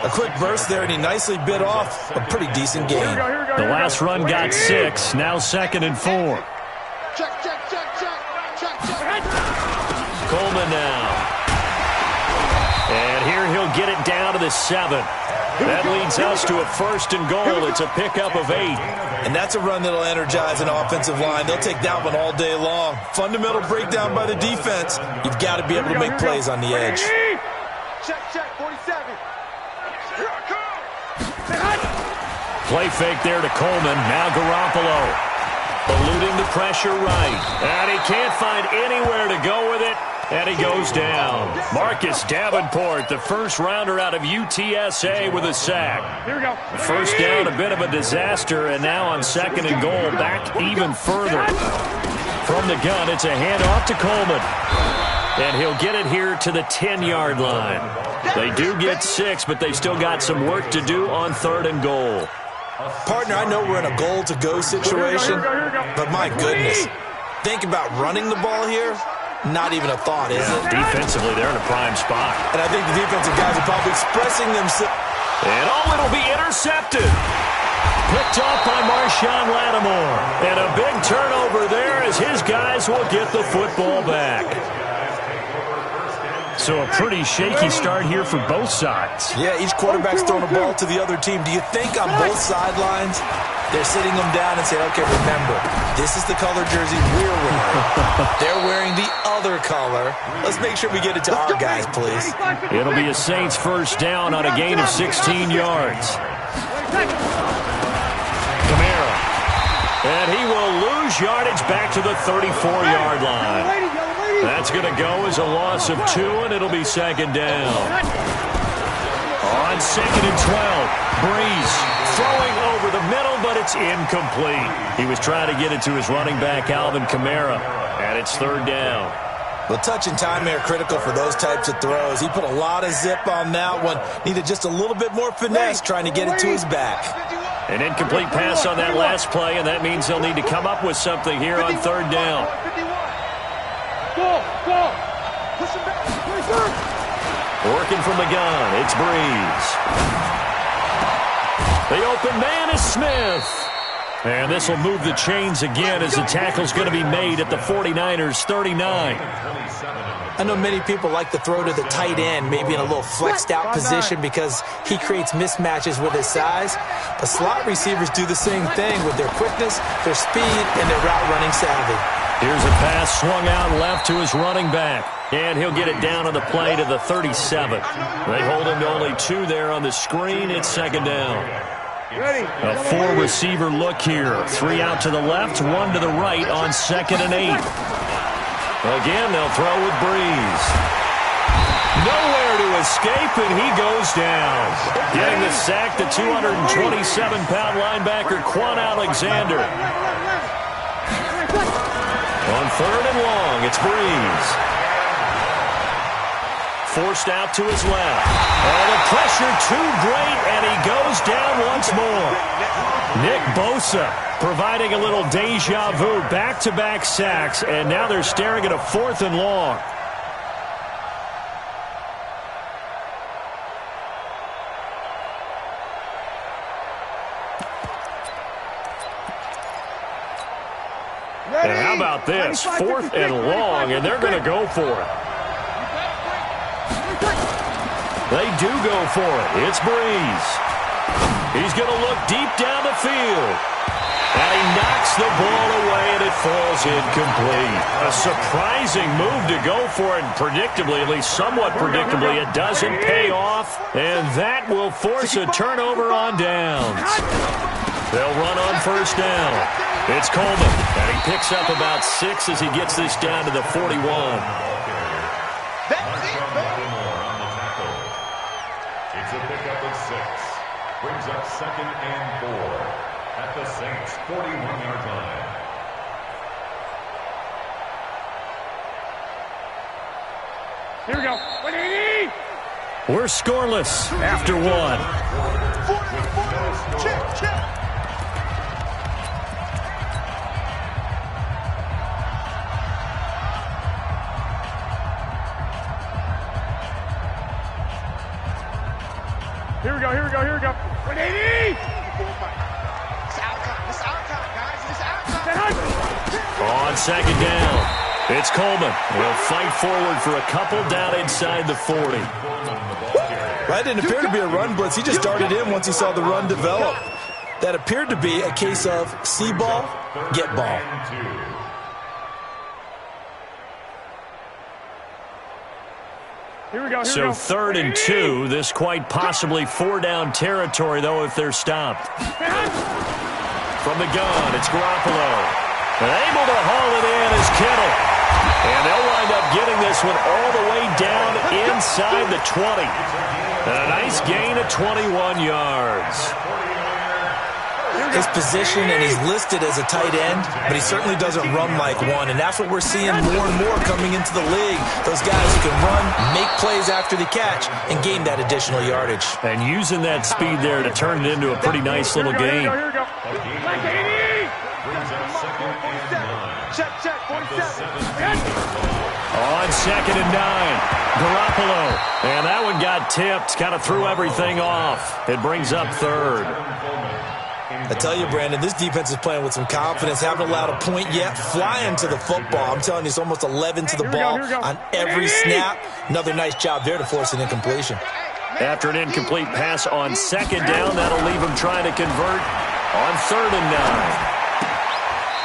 A quick burst there, and he nicely bit off a pretty decent game. The last run got 6, now 2nd and 4. Coleman now. And here he'll get it down to the 7. That leads us to a 1st and goal. It's a pickup of 8. And that's a run that'll energize an offensive line. They'll take that one all day long. Fundamental breakdown by the defense. You've got to be able to make plays on the edge. Check, 47. Here I come. Play fake there to Coleman. Now Garoppolo. Eluding the pressure right. And he can't find anywhere to go with it. And he goes down. Marcus Davenport, the first rounder out of UTSA with a sack. Here we go. First down, a bit of a disaster, and now on 2nd and goal, back even further. From the gun, it's a handoff to Coleman. And he'll get it here to the 10-yard line. They do get 6, but they've still got some work to do on 3rd and goal. Partner, I know we're in a goal-to-go situation, but my goodness, think about running the ball here. Not even a thought, is it? Defensively, they're in a prime spot. And I think the defensive guys are probably expressing themselves. And it'll be intercepted. Picked off by Marshawn Lattimore. And a big turnover there as his guys will get the football back. So a pretty shaky start here for both sides. Yeah, each quarterback's throwing a ball to the other team. Do you think on both sidelines they're sitting them down and saying, okay, remember, this is the color jersey we're wearing. They're wearing the other color. Let's make sure we get it to our guys, please. It'll be a Saints first down on a gain of 16 yards. Kamara. And he will lose yardage back to the 34-yard line. That's going to go as a loss of 2, and it'll be 2nd down. On 2nd and 12, Breeze throwing over the middle, but it's incomplete. He was trying to get it to his running back, Alvin Kamara, and it's 3rd down. Well, touch and time are critical for those types of throws. He put a lot of zip on that one. Needed just a little bit more finesse trying to get it to his back. An incomplete pass on that last play, and that means they'll need to come up with something here on 3rd down. Go! Push him back. Working from the gun, it's Breeze. The open man is Smith. And this will move the chains again as the tackle's going to be made at the 49ers' 39. I know many people like to throw to the tight end, maybe in a little flexed out position because he creates mismatches with his size. But slot receivers do the same thing with their quickness, their speed, and their route running savvy. Here's a pass swung out left to his running back. And he'll get it down on the play to the 37. They hold him to only 2 there on the screen. It's 2nd down. A 4-receiver look here. 3 out to the left, 1 to the right on 2nd and 8. Again, they'll throw with Breeze. Nowhere to escape, and he goes down. Getting the sack, the 227-pound linebacker, Quan Alexander. On 3rd and long, it's Breeze. Forced out to his left. Oh, the pressure too great, and he goes down once more. Nick Bosa providing a little deja vu, back-to-back sacks, and now they're staring at a 4th and long. And how about this? 4th and long, and they're going to go for it. They do go for it. It's Breeze. He's going to look deep down the field. And he knocks the ball away, and it falls incomplete. A surprising move to go for it, and predictably, at least somewhat predictably, it doesn't pay off. And that will force a turnover on downs. They'll run on 1st down. It's Coleman, and he picks up about 6 as he gets this down to the 41. It's a pickup of 6. Brings up 2nd and 4. at the Saints' 41-yard line. Here we go. 180! We're scoreless after one. 40. Check, check. Here we go, here we go, here we go. 180! It's our time. It's our time, guys. It's our time. On second down, it's Coleman. He'll fight forward for a couple down inside the 40. That didn't appear to be a run blitz. He just darted in once he saw the run develop. That appeared to be a case of see ball, get ball. Here we go, here So we go. 3rd and 2. This quite possibly 4-down territory, though, if they're stopped. From the gun, it's Garoppolo. And able to haul it in is Kittle. And they'll wind up getting this one all the way down inside the 20. And a nice gain of 21 yards. His position, and he's listed as a tight end, but he certainly doesn't run like one, and that's what we're seeing more and more coming into the league. Those guys who can run, make plays after the catch, and gain that additional yardage. And using that speed there to turn it into a pretty nice little game. Here we go, here we go. 80! Check, check, 47. On 2nd and 9, Garoppolo. And that one got tipped, kind of threw everything off. It brings up 3rd. I tell you, Brandon, this defense is playing with some confidence. Haven't allowed a point yet. Flying to the football. I'm telling you, it's almost 11 to the ball on every snap. Another nice job there to force an incompletion. After an incomplete pass on 2nd down, that'll leave him trying to convert on 3rd and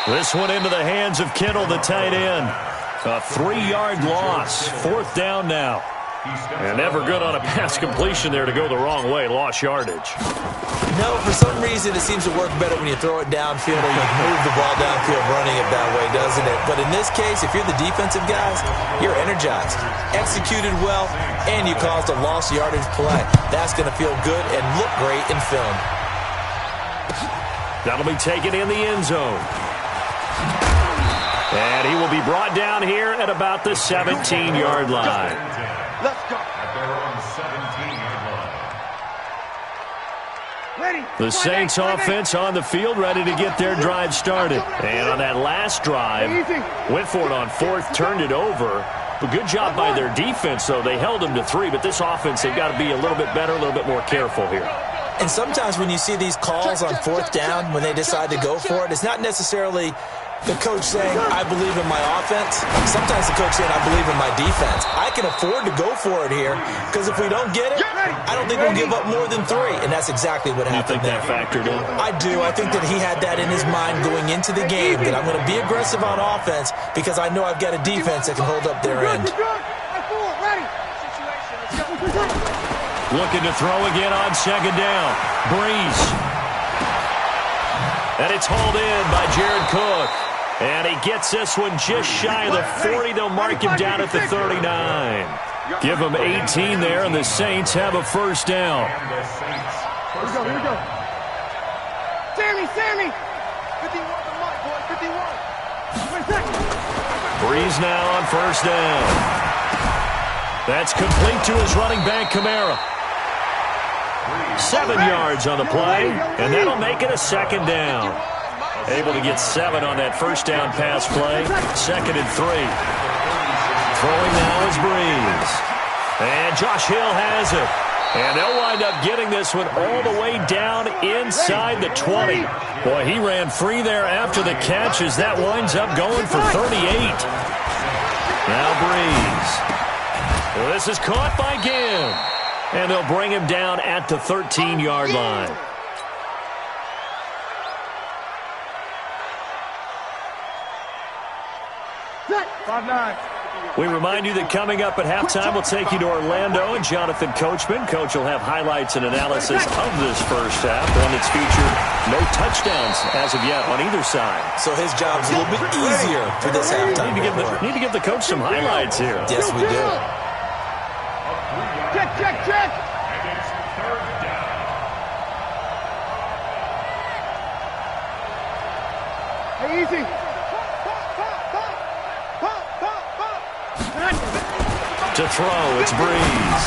9. This one into the hands of Kittle, the tight end. A 3-yard loss. 4th down now. And never good on a pass completion there to go the wrong way. Lost yardage. No, for some reason it seems to work better when you throw it downfield or you move the ball downfield running it that way, doesn't it? But in this case, if you're the defensive guys, you're energized, executed well, and you caused a lost yardage play. That's going to feel good and look great in film. That'll be taken in the end zone. And he will be brought down here at about the 17-yard line. Let's go. At their own 17-yard line. Ready. The Saints offense on the field, ready to get their drive started. And on that last drive, went for it on 4th, turned it over. A good job by their defense, though. They held them to 3, but this offense, they've got to be a little bit better, a little bit more careful here. And sometimes when you see these calls on 4th down, when they decide to go for it, it's not necessarily the coach saying, I believe in my offense. Sometimes the coach saying, I believe in my defense. I can afford to go for it here because if we don't get it, I don't think we'll give up more than 3. And that's exactly what happened there. You think that factored in? I do. I think that he had that in his mind going into the game, that I'm going to be aggressive on offense because I know I've got a defense that can hold up their end. Looking to throw again on 2nd down. Breeze. And it's hauled in by Jared Cook. And he gets this one just shy of the 40. They'll mark him down at the 39. Give him 18 there, and the Saints have a 1st down. Here we go, here we go. Sammy! 51 to Mike, boy, 51. Breeze now on 1st down. That's complete to his running back, Kamara. 7 yards on the play, and that'll make it a 2nd down. Able to get 7 on that 1st down pass play. 2nd and 3. Throwing now is Breeze. And Josh Hill has it. And they'll wind up getting this one all the way down inside the 20. Boy, he ran free there after the catch as that winds up going for 38. Now Breeze. Well, this is caught by Ginn. And they'll bring him down at the 13-yard line. We remind you that coming up at halftime, we'll take you to Orlando and Jonathan Coachman. Coach will have highlights and analysis of this first half. One that's featured no touchdowns as of yet on either side. So his job's a little bit easier for this halftime. Need to give the coach some highlights here. Yes, we do. And it's 3rd down. To throw, it's Breeze.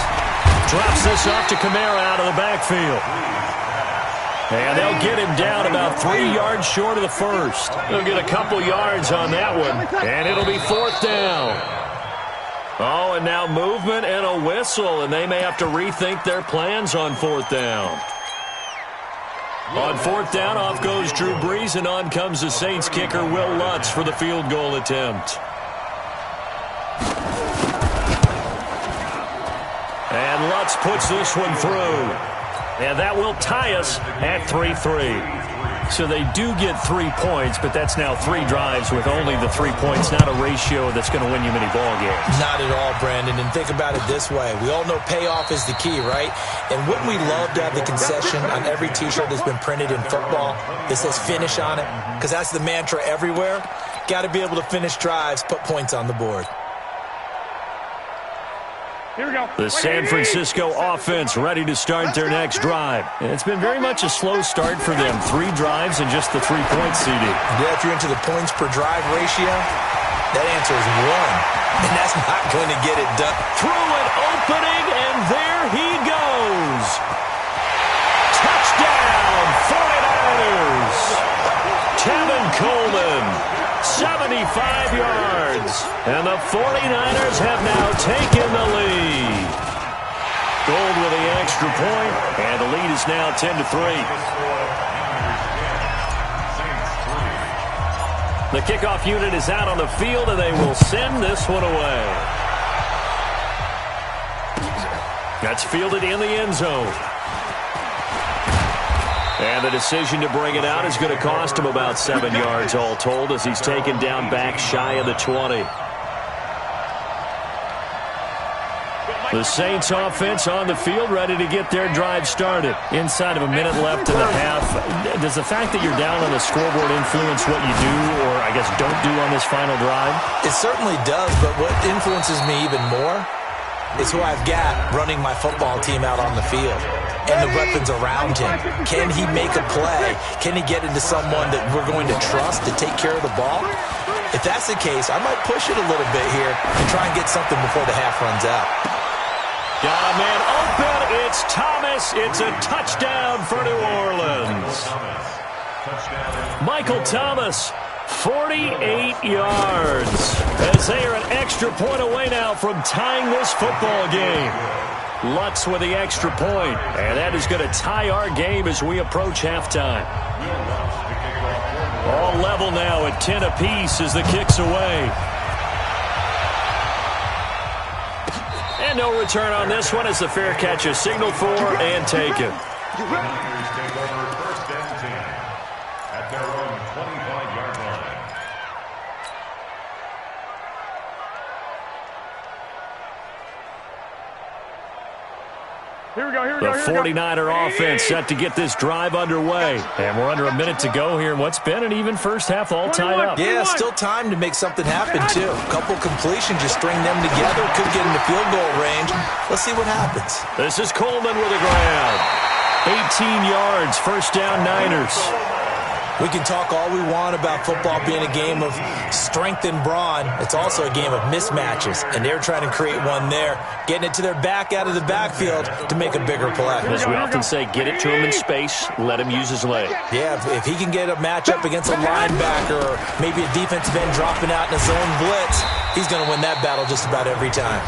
Drops this off to Kamara out of the backfield. And they'll get him down about 3 yards short of the first. They'll get a couple yards on that one, and it'll be 4th down. Oh, and now movement and a whistle, and they may have to rethink their plans on 4th down. On 4th down, off goes Drew Brees, and on comes the Saints kicker, Will Lutz, for the field goal attempt. And Lutz puts this one through. And that will tie us at 3-3. So they do get 3 points, but that's now 3 drives with only the 3 points, not a ratio that's going to win you many ball games. Not at all, Brandon. And think about it this way. We all know payoff is the key, right? And wouldn't we love to have the concession on every T-shirt that's been printed in football that says finish on it? Because that's the mantra everywhere. Got to be able to finish drives, put points on the board. Here we go. The San Francisco offense ready to start their next drive. And it's been very much a slow start for them. 3 drives and just the 3-point CD. Yeah, if you're into the points per drive ratio, that answer is 1. And that's not going to get it done. Through an opening, and there he goes. Touchdown, 49ers. Tevin Coleman, 75 yards. And the 49ers have now taken the lead. Gold with the extra point, and the lead is now 10-3. The kickoff unit is out on the field, and they will send this one away. That's fielded in the end zone. And the decision to bring it out is going to cost him about 7 yards all told as he's taken down back shy of the 20. The Saints offense on the field ready to get their drive started. Inside of a minute left in the half. Does the fact that you're down on the scoreboard influence what you do or, I guess, don't do on this final drive? It certainly does, but what influences me even more is who I've got running my football team out on the field and the weapons around him. Can he make a play? Can he get into someone that we're going to trust to take care of the ball? If that's the case, I might push it a little bit here and try and get something before the half runs out. Got a man open. It's Thomas. It's a touchdown for New Orleans. Michael Thomas, 48 yards. As they are an extra point away now from tying this football game. Lutz with the extra point. And that is going to tie our game as we approach halftime. All level now at 10 apiece as the kick's away. And no return on this one as the fair catch is signaled for and taken. Take over 1st and 10 at their own 25-yard line. Here we go, here we The go, here we go. 49er offense set to get this drive underway. And we're under a minute to go here in what's been an even first half all tied up. Yeah, still time to make something happen, too. A couple completions, just string them together. Could get into field goal range. Let's see what happens. This is Coleman with a grab. 18 yards, first down Niners. We can talk all we want about football being a game of strength and brawn. It's also a game of mismatches, and they're trying to create one there, getting it to their back out of the backfield to make a bigger play. As we often say, get it to him in space, let him use his leg. Yeah, if he can get a matchup against a linebacker or maybe a defensive end dropping out in a zone blitz, he's going to win that battle just about every time.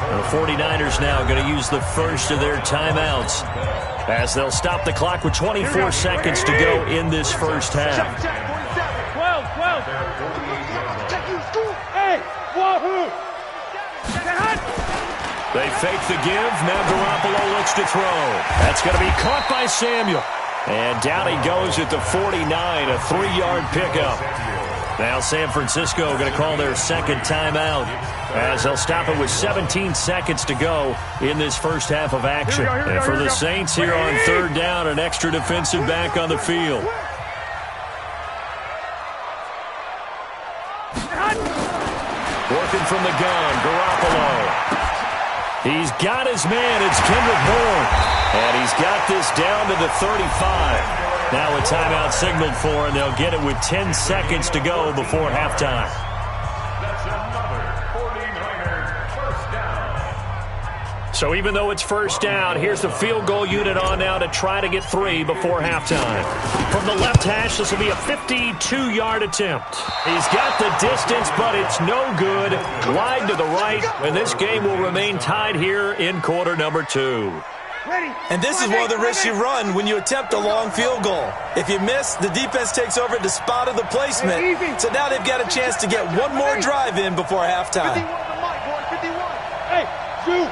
The 49ers now going to use the first of their timeouts as they'll stop the clock with 24 seconds to go in this first half. 12. Hey, wahoo! They fake the give. Now Garoppolo looks to throw. That's going to be caught by Samuel. And down he goes at the 49, a 3-yard pickup. Now San Francisco going to call their second timeout as they'll stop it with 17 seconds to go in this first half of action. And for the Saints here on third down, an extra defensive back on the field. Working from the gun, Garoppolo. He's got his man. It's Kendrick Bourne. And he's got get this down to the 35. Now a timeout signaled for, and they'll get it with 10 seconds to go before halftime. That's another 49ers first down. So even though it's first down, here's the field goal unit on now to try to get 3 before halftime. From the left hash, this will be a 52-yard attempt. He's got the distance, but it's no good. Wide to the right, and this game will remain tied here in quarter number 2. And this is one of the risks you run when you attempt a long field goal. If you miss, the defense takes over at the spot of the placement. So now they've got a chance to get one more drive in before halftime. Hey, shoot.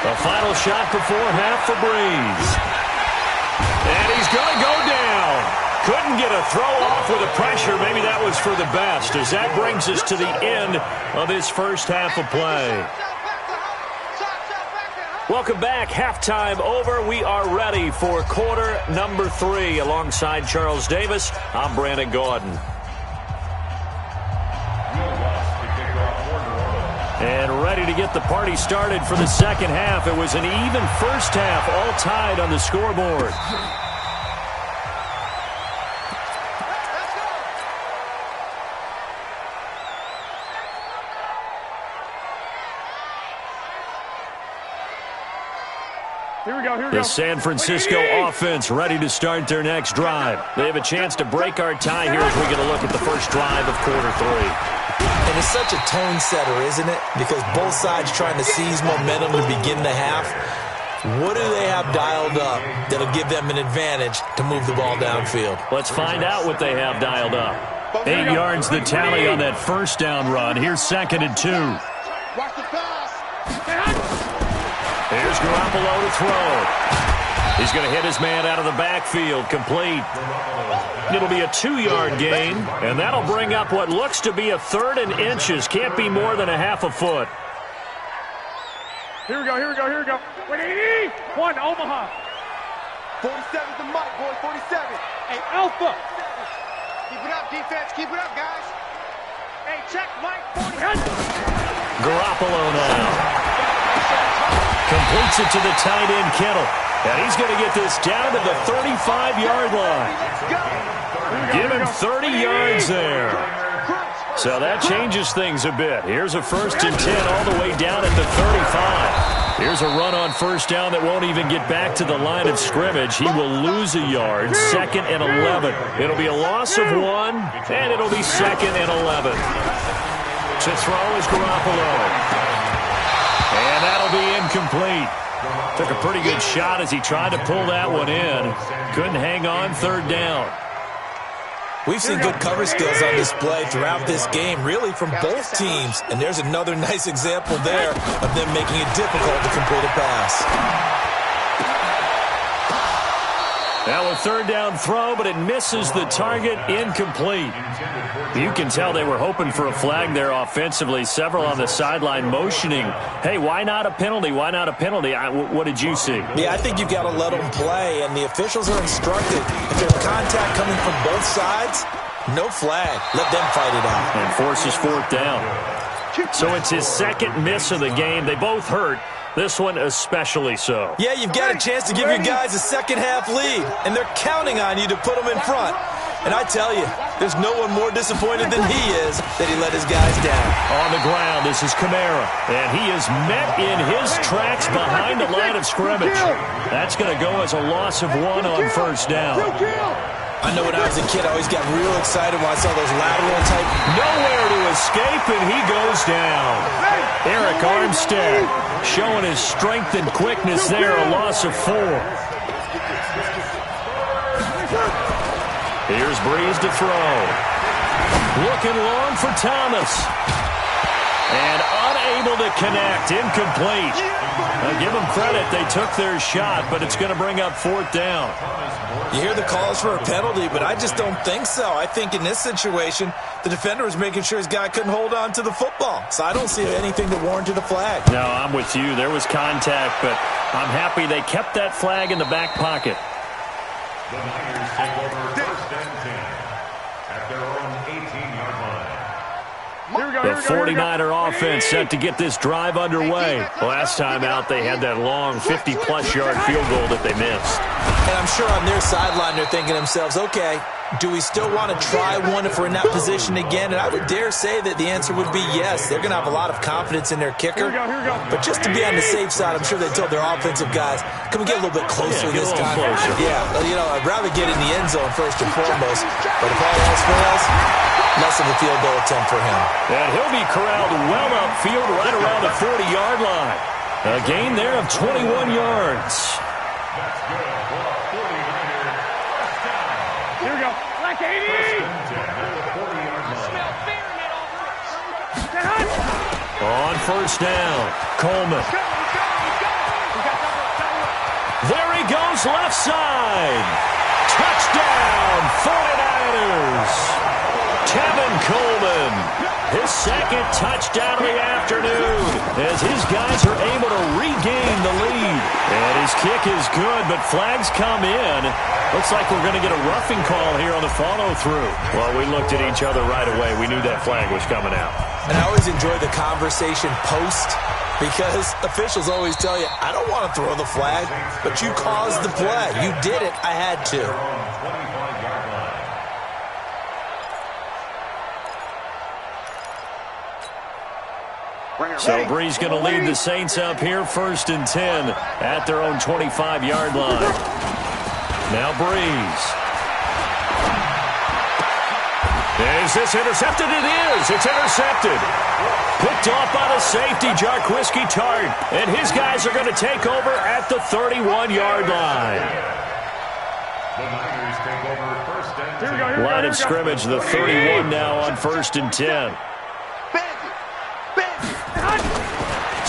The final shot before half for Breeze. And he's going to go down. Couldn't get a throw off with the pressure. Maybe that was for the best, as that brings us to the end of this first half of play. Welcome back. Halftime over. We are ready for quarter number 3. Alongside Charles Davis, I'm Brandon Gordon. And ready to get the party started for the second half. It was an even first half, all tied on the scoreboard. Here we go, here we go. The San Francisco offense ready to start their next drive. They have a chance to break our tie here as we get a look at the first drive of quarter 3. And it's such a tone setter, isn't it? Because both sides trying to seize momentum to begin the half. What do they have dialed up that'll give them an advantage to move the ball downfield? Let's find out what they have dialed up. 8 yards the tally on that first down run. Here's 2nd and 2. Watch the pass. Here's Garoppolo to throw. He's going to hit his man out of the backfield, complete. It'll be a 2-yard gain, and that'll bring up what looks to be a 3rd and inches. Can't be more than a half a foot. Here we go, here we go, here we go. 180, Omaha. 47's the mic, boy, 47. Hey, Alpha. Keep it up, defense. Keep it up, guys. Hey, check Mike. 40. Garoppolo now. Completes it to the tight end, Kittle. And he's going to get this down to the 35-yard line. Give him 30 yards there. So that changes things a bit. Here's a 1st and 10 all the way down at the 35. Here's a run on first down that won't even get back to the line of scrimmage. He will lose a yard. 2nd and 11. It'll be a loss of 1, and it'll be 2nd and 11. To throw is Garoppolo. And that'll be incomplete. Took a pretty good shot as he tried to pull that one in. Couldn't hang on 3rd down. We've seen good cover skills on display throughout this game, really from both teams. And there's another nice example there of them making it difficult to complete a pass. Now a 3rd down throw, but it misses the target, incomplete. You can tell they were hoping for a flag there offensively. Several on the sideline motioning, hey, why not a penalty? Why not a penalty? What did you see? Yeah, I think you've got to let them play, and the officials are instructed. If there's contact coming from both sides, no flag. Let them fight it out. And forces 4th down. So it's his 2nd miss of the game. They both hurt. This one especially so. Yeah, you've got a chance to give your guys a second-half lead, and they're counting on you to put them in front. And I tell you, there's no one more disappointed than he is that he let his guys down. On the ground, this is Kamara, and he is met in his tracks behind the line of scrimmage. That's going to go as a loss of 1 on first down. I know when I was a kid, I always got real excited when I saw those lateral type. Nowhere to escape, and he goes down. Eric Armstead showing his strength and quickness there, a loss of 4. Here's Breeze to throw. Looking long for Thomas. And unable to connect, incomplete. Now give them credit, they took their shot, but it's going to bring up 4th down. You hear the calls for a penalty, but I just don't think so. I think in this situation, the defender was making sure his guy couldn't hold on to the football. So I don't see anything that warranted a flag. No, I'm with you. There was contact, but I'm happy they kept that flag in the back pocket. The Niners take over 1st and 10 at their own 18-yard line. Here we go, The 49er offense set to get this drive underway. Last time out, they had that long 50-plus yard field goal that they missed. And I'm sure on their sideline they're thinking to themselves, okay, do we still want to try one if we're in that position again? And I would dare say that the answer would be yes. They're going to have a lot of confidence in their kicker. But just to be on the safe side, I'm sure they told their offensive guys, can we get a little bit closer this time? Yeah, you know, I'd rather get in the end zone first and foremost. But if all else fails, less of a field goal attempt for him. And he'll be corralled well upfield right around the 40-yard line. A gain there of 21 yards. That's good for a 49er. Here we go. Like 80. On first down, Coleman. There he goes, left side. Touchdown, 49ers. Tevin Coleman, his second touchdown of the afternoon as his guys are able to regain the lead. And his kick is good, but flags come in. Looks like we're going to get a roughing call here on the follow-through. Well, we looked at each other right away. We knew that flag was coming out. And I always enjoy the conversation post because officials always tell you, I don't want to throw the flag, but you caused the play. You did it. I had to. So Bree's going to lead the Saints up here, 1st and 10 at their own 25-yard line. Now Breeze. Is this intercepted? It is. It's intercepted. Picked off by the safety, Jarquiski Tart. And his guys are going to take over at the 31-yard line. The Niners take over 1st and 10. Line of scrimmage, the 31 now on 1st and 10.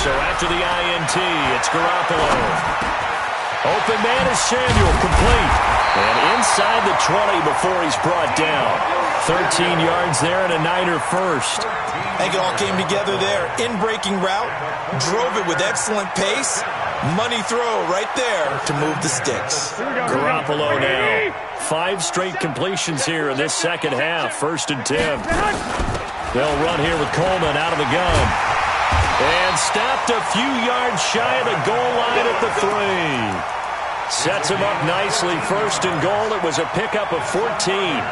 So after the INT, it's Garoppolo. Open man is Samuel, complete. And inside the 20 before he's brought down. 13 yards there and a Niner first. I think it all came together there. In-breaking route, drove it with excellent pace. Money throw right there to move the sticks. Garoppolo now. 5 straight completions here in this second half. 1st and 10. They'll run here with Coleman out of the gun. And stopped a few yards shy of the goal line at the 3. Sets him up nicely. 1st and goal. It was a pickup of 14.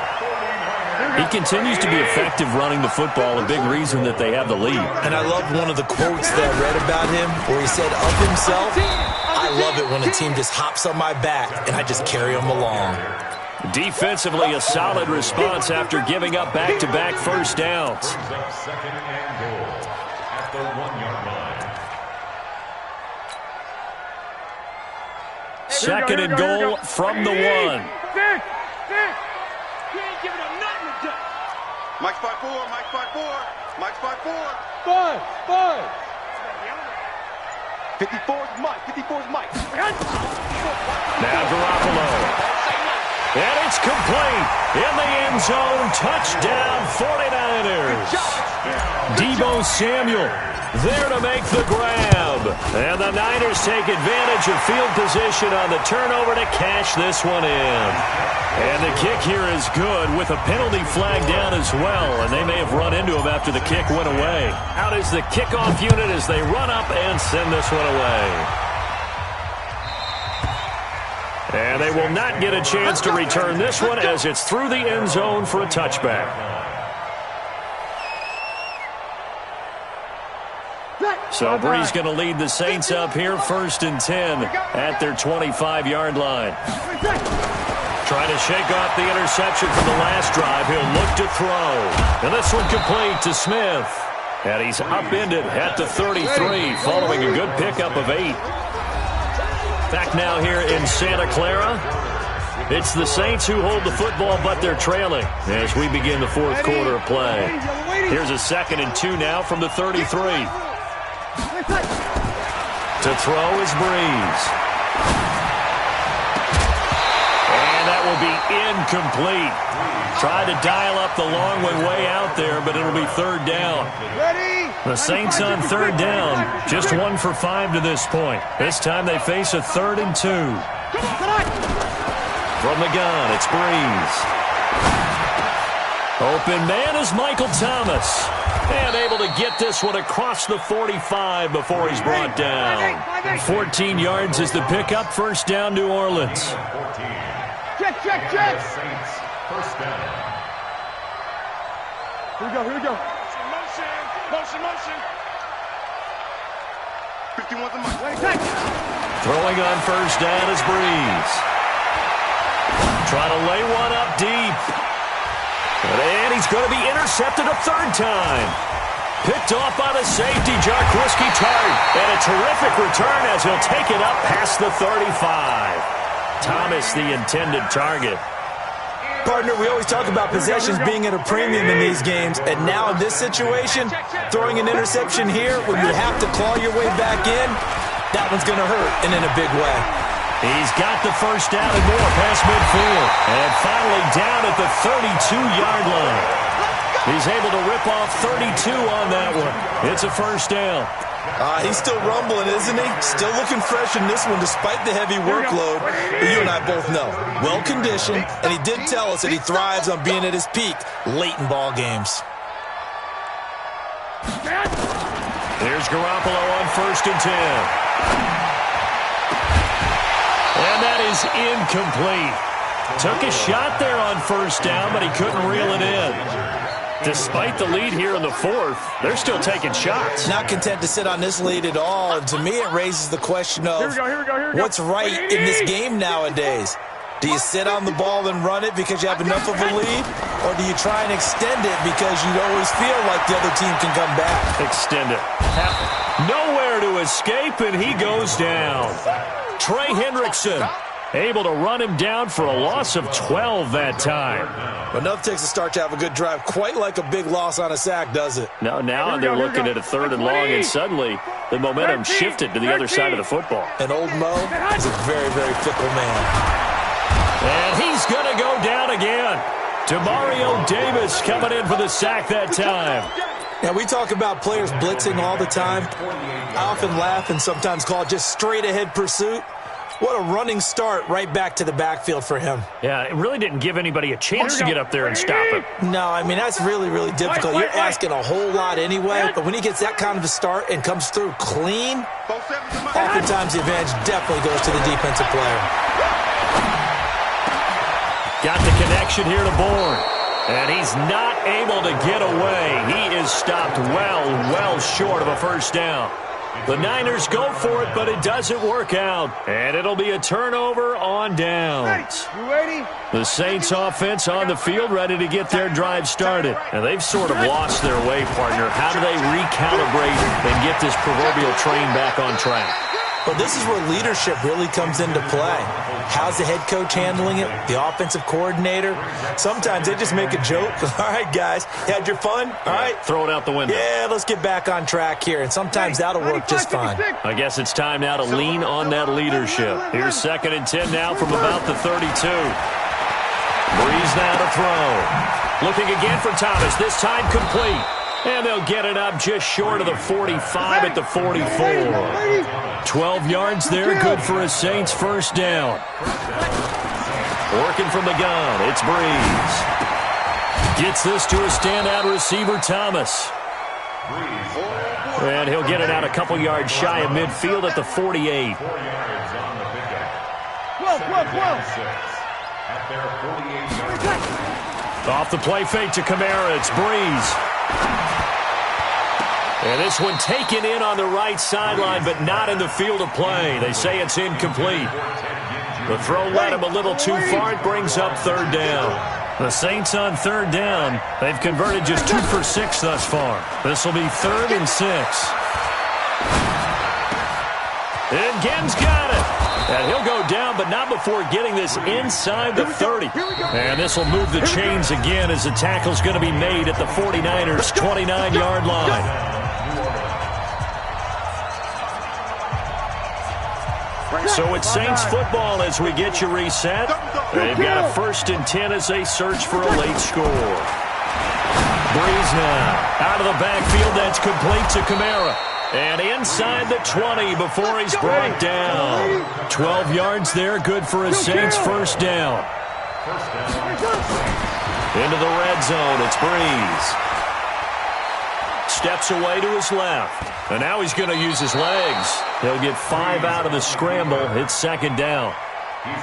He continues to be effective running the football, a big reason that they have the lead. And I love one of the quotes that I read about him where he said of himself, I love it when a team just hops on my back and I just carry them along. Defensively, a solid response after giving up back-to-back first downs. 2nd and goal at the 1-yard line. 2nd and goal from the 1. Mike spot 4, Mike spot 4, Mike spot 4. 54's Mike, 54's Mike. Now Garoppolo. And it's complete. In the end zone, touchdown 49ers. Deebo Samuel there to make the grab. And the Niners take advantage of field position on the turnover to cash this one in. And the kick here is good with a penalty flag down as well. And they may have run into him after the kick went away. Out is the kickoff unit as they run up and send this one away. And they will not get a chance to return this one as it's through the end zone for a touchback. So Bree's going to lead the Saints up here, 1st and 10 at their 25-yard line. Trying to shake off the interception from the last drive. He'll look to throw. And this one complete to Smith. And he's upended at the 33 following a good pickup of 8. Back now here in Santa Clara. It's the Saints who hold the football, but they're trailing as we begin the 4th quarter of play. Here's a 2nd and 2 now from the 33. To throw is Breeze. And that will be incomplete. Tried to dial up the long one way out there, but it'll be 3rd down. The Saints on 3rd down, just 1 for 5 to this point. This time they face a 3rd and 2. From the gun, it's Breeze. Open man is Michael Thomas. And able to get this one across the 45 before he's brought down. 14 yards is the pickup. First down, New Orleans. Check. Saints, first down. Here we go. Motion. 51 to Mike. Throwing on first down is Breeze. Trying to lay one up deep. And he's going to be intercepted a third time. Picked off by the safety, Jarquiski Tart. And a terrific return as he'll take it up past the 35. Thomas, the intended target. Partner, we always talk about possessions being at a premium in these games, and now in this situation, throwing an interception here when you have to claw your way back in, that one's going to hurt, and in a big way. He's got the first down and more past midfield. And finally down at the 32-yard line. He's able to rip off 32 on that one. It's a first down. He's still rumbling, isn't he? Still looking fresh in this one despite the heavy workload. But you and I both know, well-conditioned, and he did tell us that he thrives on being at his peak late in ball games. There's Garoppolo on 1st and 10. And that is incomplete. Took a shot there on first down, but he couldn't reel it in. Despite the lead here in the fourth, they're still taking shots. Not content to sit on this lead at all, and to me it raises the question of Here we go. what's right in this game nowadays. Do you sit on the ball and run it because you have enough of a lead, or do you try and extend it because you always feel like the other team can come back? Extend it. Nowhere to escape, and he goes down. Trey Hendrickson able to run him down for a loss of 12 that time. Enough takes a start to have a good drive. Quite like a big loss on a sack, does it? Now they're looking at a 3rd and long, and suddenly the momentum shifted to the other side of the football. And old Mo is a very, very fickle man. And he's going to go down again. Demario Davis coming in for the sack that time. Now, we talk about players blitzing all the time. I often laugh and sometimes call it just straight-ahead pursuit. What a running start right back to the backfield for him. Yeah, it really didn't give anybody a chance to get up there and stop him. No, I mean, that's really, really difficult. You're asking a whole lot anyway, but when he gets that kind of a start and comes through clean, oftentimes the advantage definitely goes to the defensive player. Got the connection here to Bourne. And he's not able to get away. He is stopped well short of a first down. The Niners go for it, but it doesn't work out. And it'll be a turnover on downs. You ready? The Saints offense on the field ready to get their drive started. And they've sort of lost their way, partner. How do they recalibrate and get this proverbial train back on track? Well, this is where leadership really comes into play. How's the head coach handling it? The offensive coordinator? Sometimes they just make a joke. All right, guys, had your fun? All right. Throw it out the window. Yeah, let's get back on track here. And sometimes that'll work just fine. I guess it's time now to lean on that leadership. Here's 2nd and 10 now from about the 32. Breeze now to throw. Looking again for Thomas, this time complete. And they'll get it up just short of the 45 at the 44. 12 yards there, good for a Saints first down. Working from the gun, it's Breeze. Gets this to a standout receiver, Thomas. And he'll get it out a couple yards shy of midfield at the 48. 4 yards on the pickup. 12. At their 48-yard line. Off the play fake to Kamara, it's Breeze. And this one taken in on the right sideline, but not in the field of play. They say it's incomplete. The throw led him a little too far. It brings up 3rd down. The Saints on 3rd down. They've converted just 2 for 6 thus far. This will be 3rd and 6. And Gen's got it. And he'll go down, but not before getting this inside the 30. And this will move the chains again as the tackle's going to be made at the 49ers' 29-yard line. So it's Saints football as we get you reset. They've got a 1st and 10 as they search for a late score. Breeze now out of the backfield. That's complete to Kamara. And inside the 20 before he's brought down. 12 yards there, good for a Saints first down. Into the red zone, it's Breeze. steps away to his left. And now he's going to use his legs. He'll get 5 out of the scramble. It's second down.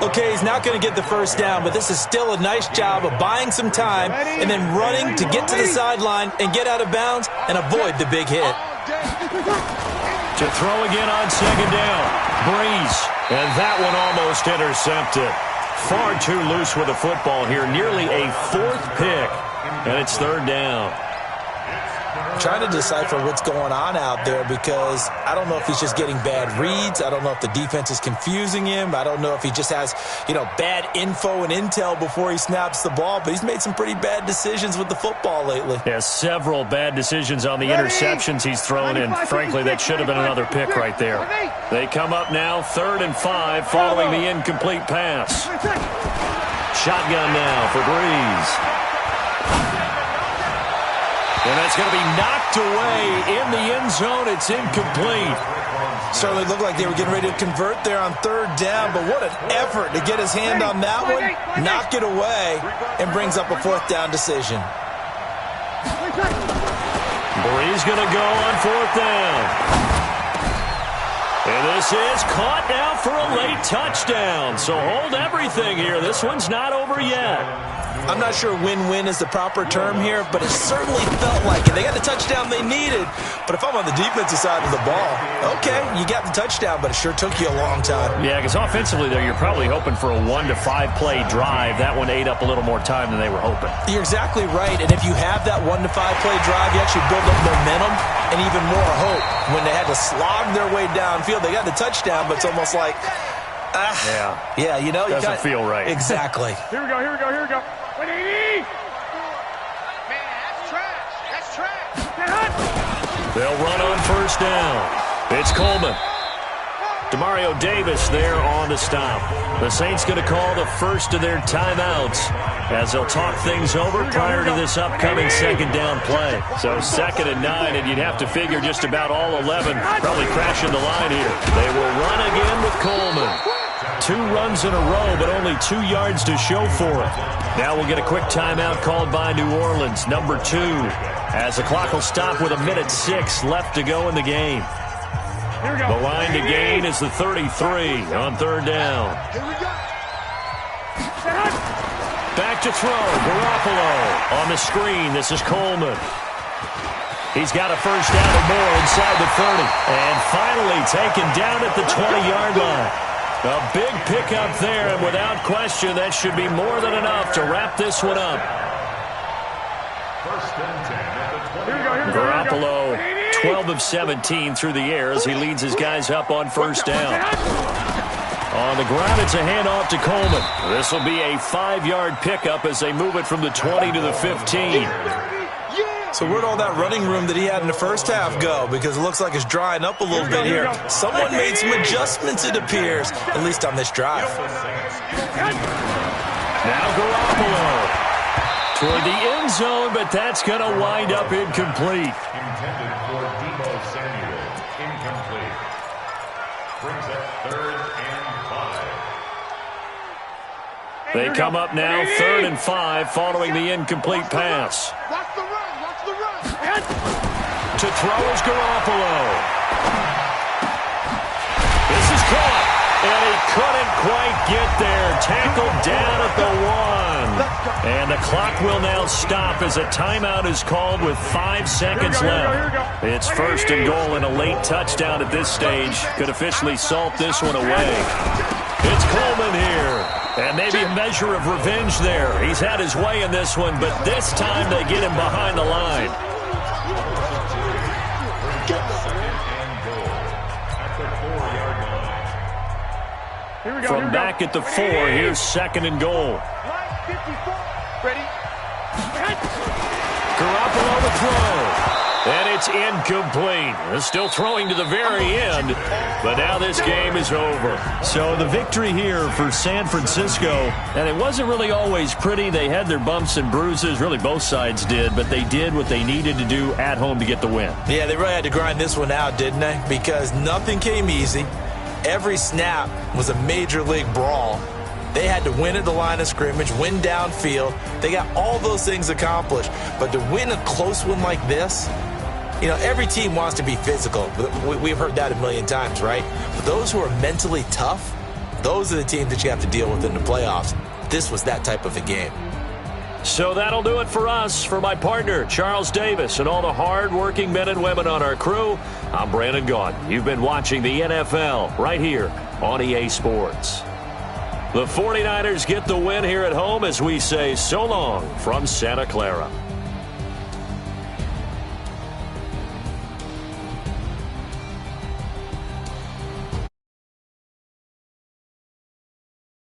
Okay, he's not going to get the first down, but this is still a nice job of buying some time and then running to get to the sideline and get out of bounds and avoid the big hit. To throw again on second down. Breeze. And that one almost intercepted. Far too loose with the football here. Nearly a 4th pick. And it's third down. Trying to decipher what's going on out there because I don't know if he's just getting bad reads. I don't know if the defense is confusing him. I don't know if he just has, bad info and intel before he snaps the ball. But he's made some pretty bad decisions with the football lately. Yeah, several bad decisions on the interceptions he's thrown in. Frankly, that should have been another pick right there. They come up now, 3rd and 5, following the incomplete pass. Shotgun now for Breeze. And that's going to be knocked away in the end zone. It's incomplete. Certainly looked like they were getting ready to convert there on 3rd down, but what an effort to get his hand on that one, knock it away, and brings up a 4th down decision. Breeze going to go on 4th down. And this is caught now for a late touchdown. So hold everything here. This one's not over yet. I'm not sure win-win is the proper term here, but it certainly felt like it. They got the touchdown they needed, but if I'm on the defensive side of the ball, okay, you got the touchdown, but it sure took you a long time. Yeah, because offensively, though, you're probably hoping for a 1 to 5 play drive. That one ate up a little more time than they were hoping. You're exactly right, and if you have that 1 to 5 play drive, you actually build up momentum and even more hope. When they had to slog their way downfield, they got the touchdown, but it's almost like, yeah, doesn't feel right. Exactly. Here we go. Man, that's trash. That's trash. They'll run on 1st down. It's Coleman. Demario Davis there on the stop. The Saints going to call the first of their timeouts as they'll talk things over prior to this upcoming 2nd down play. So 2nd and 9, and you'd have to figure just about all 11 probably crashing the line here. They will run again with Coleman. 2 runs in a row, but only 2 yards to show for it. Now we'll get a quick timeout called by New Orleans, number 2, as the clock will stop with 1:06 left to go in the game. The line to gain is the 33 on 3rd down. Back to throw. Garoppolo on the screen. This is Coleman. He's got a 1st down or more inside the 30. And finally taken down at the 20-yard line. A big pickup there, and without question, that should be more than enough to wrap this one up. Garoppolo, 12 of 17 through the air as he leads his guys up on 1st down. On the ground, it's a handoff to Coleman. This will be a 5-yard pickup as they move it from the 20 to the 15. So where'd all that running room that he had in the first half go? Because it looks like it's drying up a little bit here. Someone made some adjustments, it appears, at least on this drive. Now Garoppolo toward the end zone, but that's going to wind up incomplete. Intended for Debo Samuel. Incomplete. Brings up 3rd and 5. They come up now 3rd and 5 following the incomplete pass. Watch the run. To throw is Garoppolo. This is caught, and he couldn't quite get there. Tackled down at the 1. And the clock will now stop as a timeout is called with 5 seconds left. It's 1st and goal, and a late touchdown at this stage could officially salt this one away. It's Coleman here. And maybe a measure of revenge there. He's had his way in this one, but this time they get him behind the line. From back at the 4, here's 2nd and goal. Ready? Garoppolo to throw. And it's incomplete. They're still throwing to the very end, but now this game is over. So the victory here for San Francisco, and it wasn't really always pretty. They had their bumps and bruises, really both sides did, but they did what they needed to do at home to get the win. Yeah, they really had to grind this one out, didn't they? Because nothing came easy. Every snap was a major league brawl. They had to win at the line of scrimmage, win downfield. They got all those things accomplished. But to win a close one like this, You know, every team wants to be physical. We've heard that a million times, right? But those who are mentally tough, those are the teams that you have to deal with in the playoffs. This was that type of a game. So that'll do it for us. For my partner, Charles Davis, and all the hard-working men and women on our crew, I'm Brandon Gaudin. You've been watching the NFL right here on EA Sports. The 49ers get the win here at home as we say so long from Santa Clara.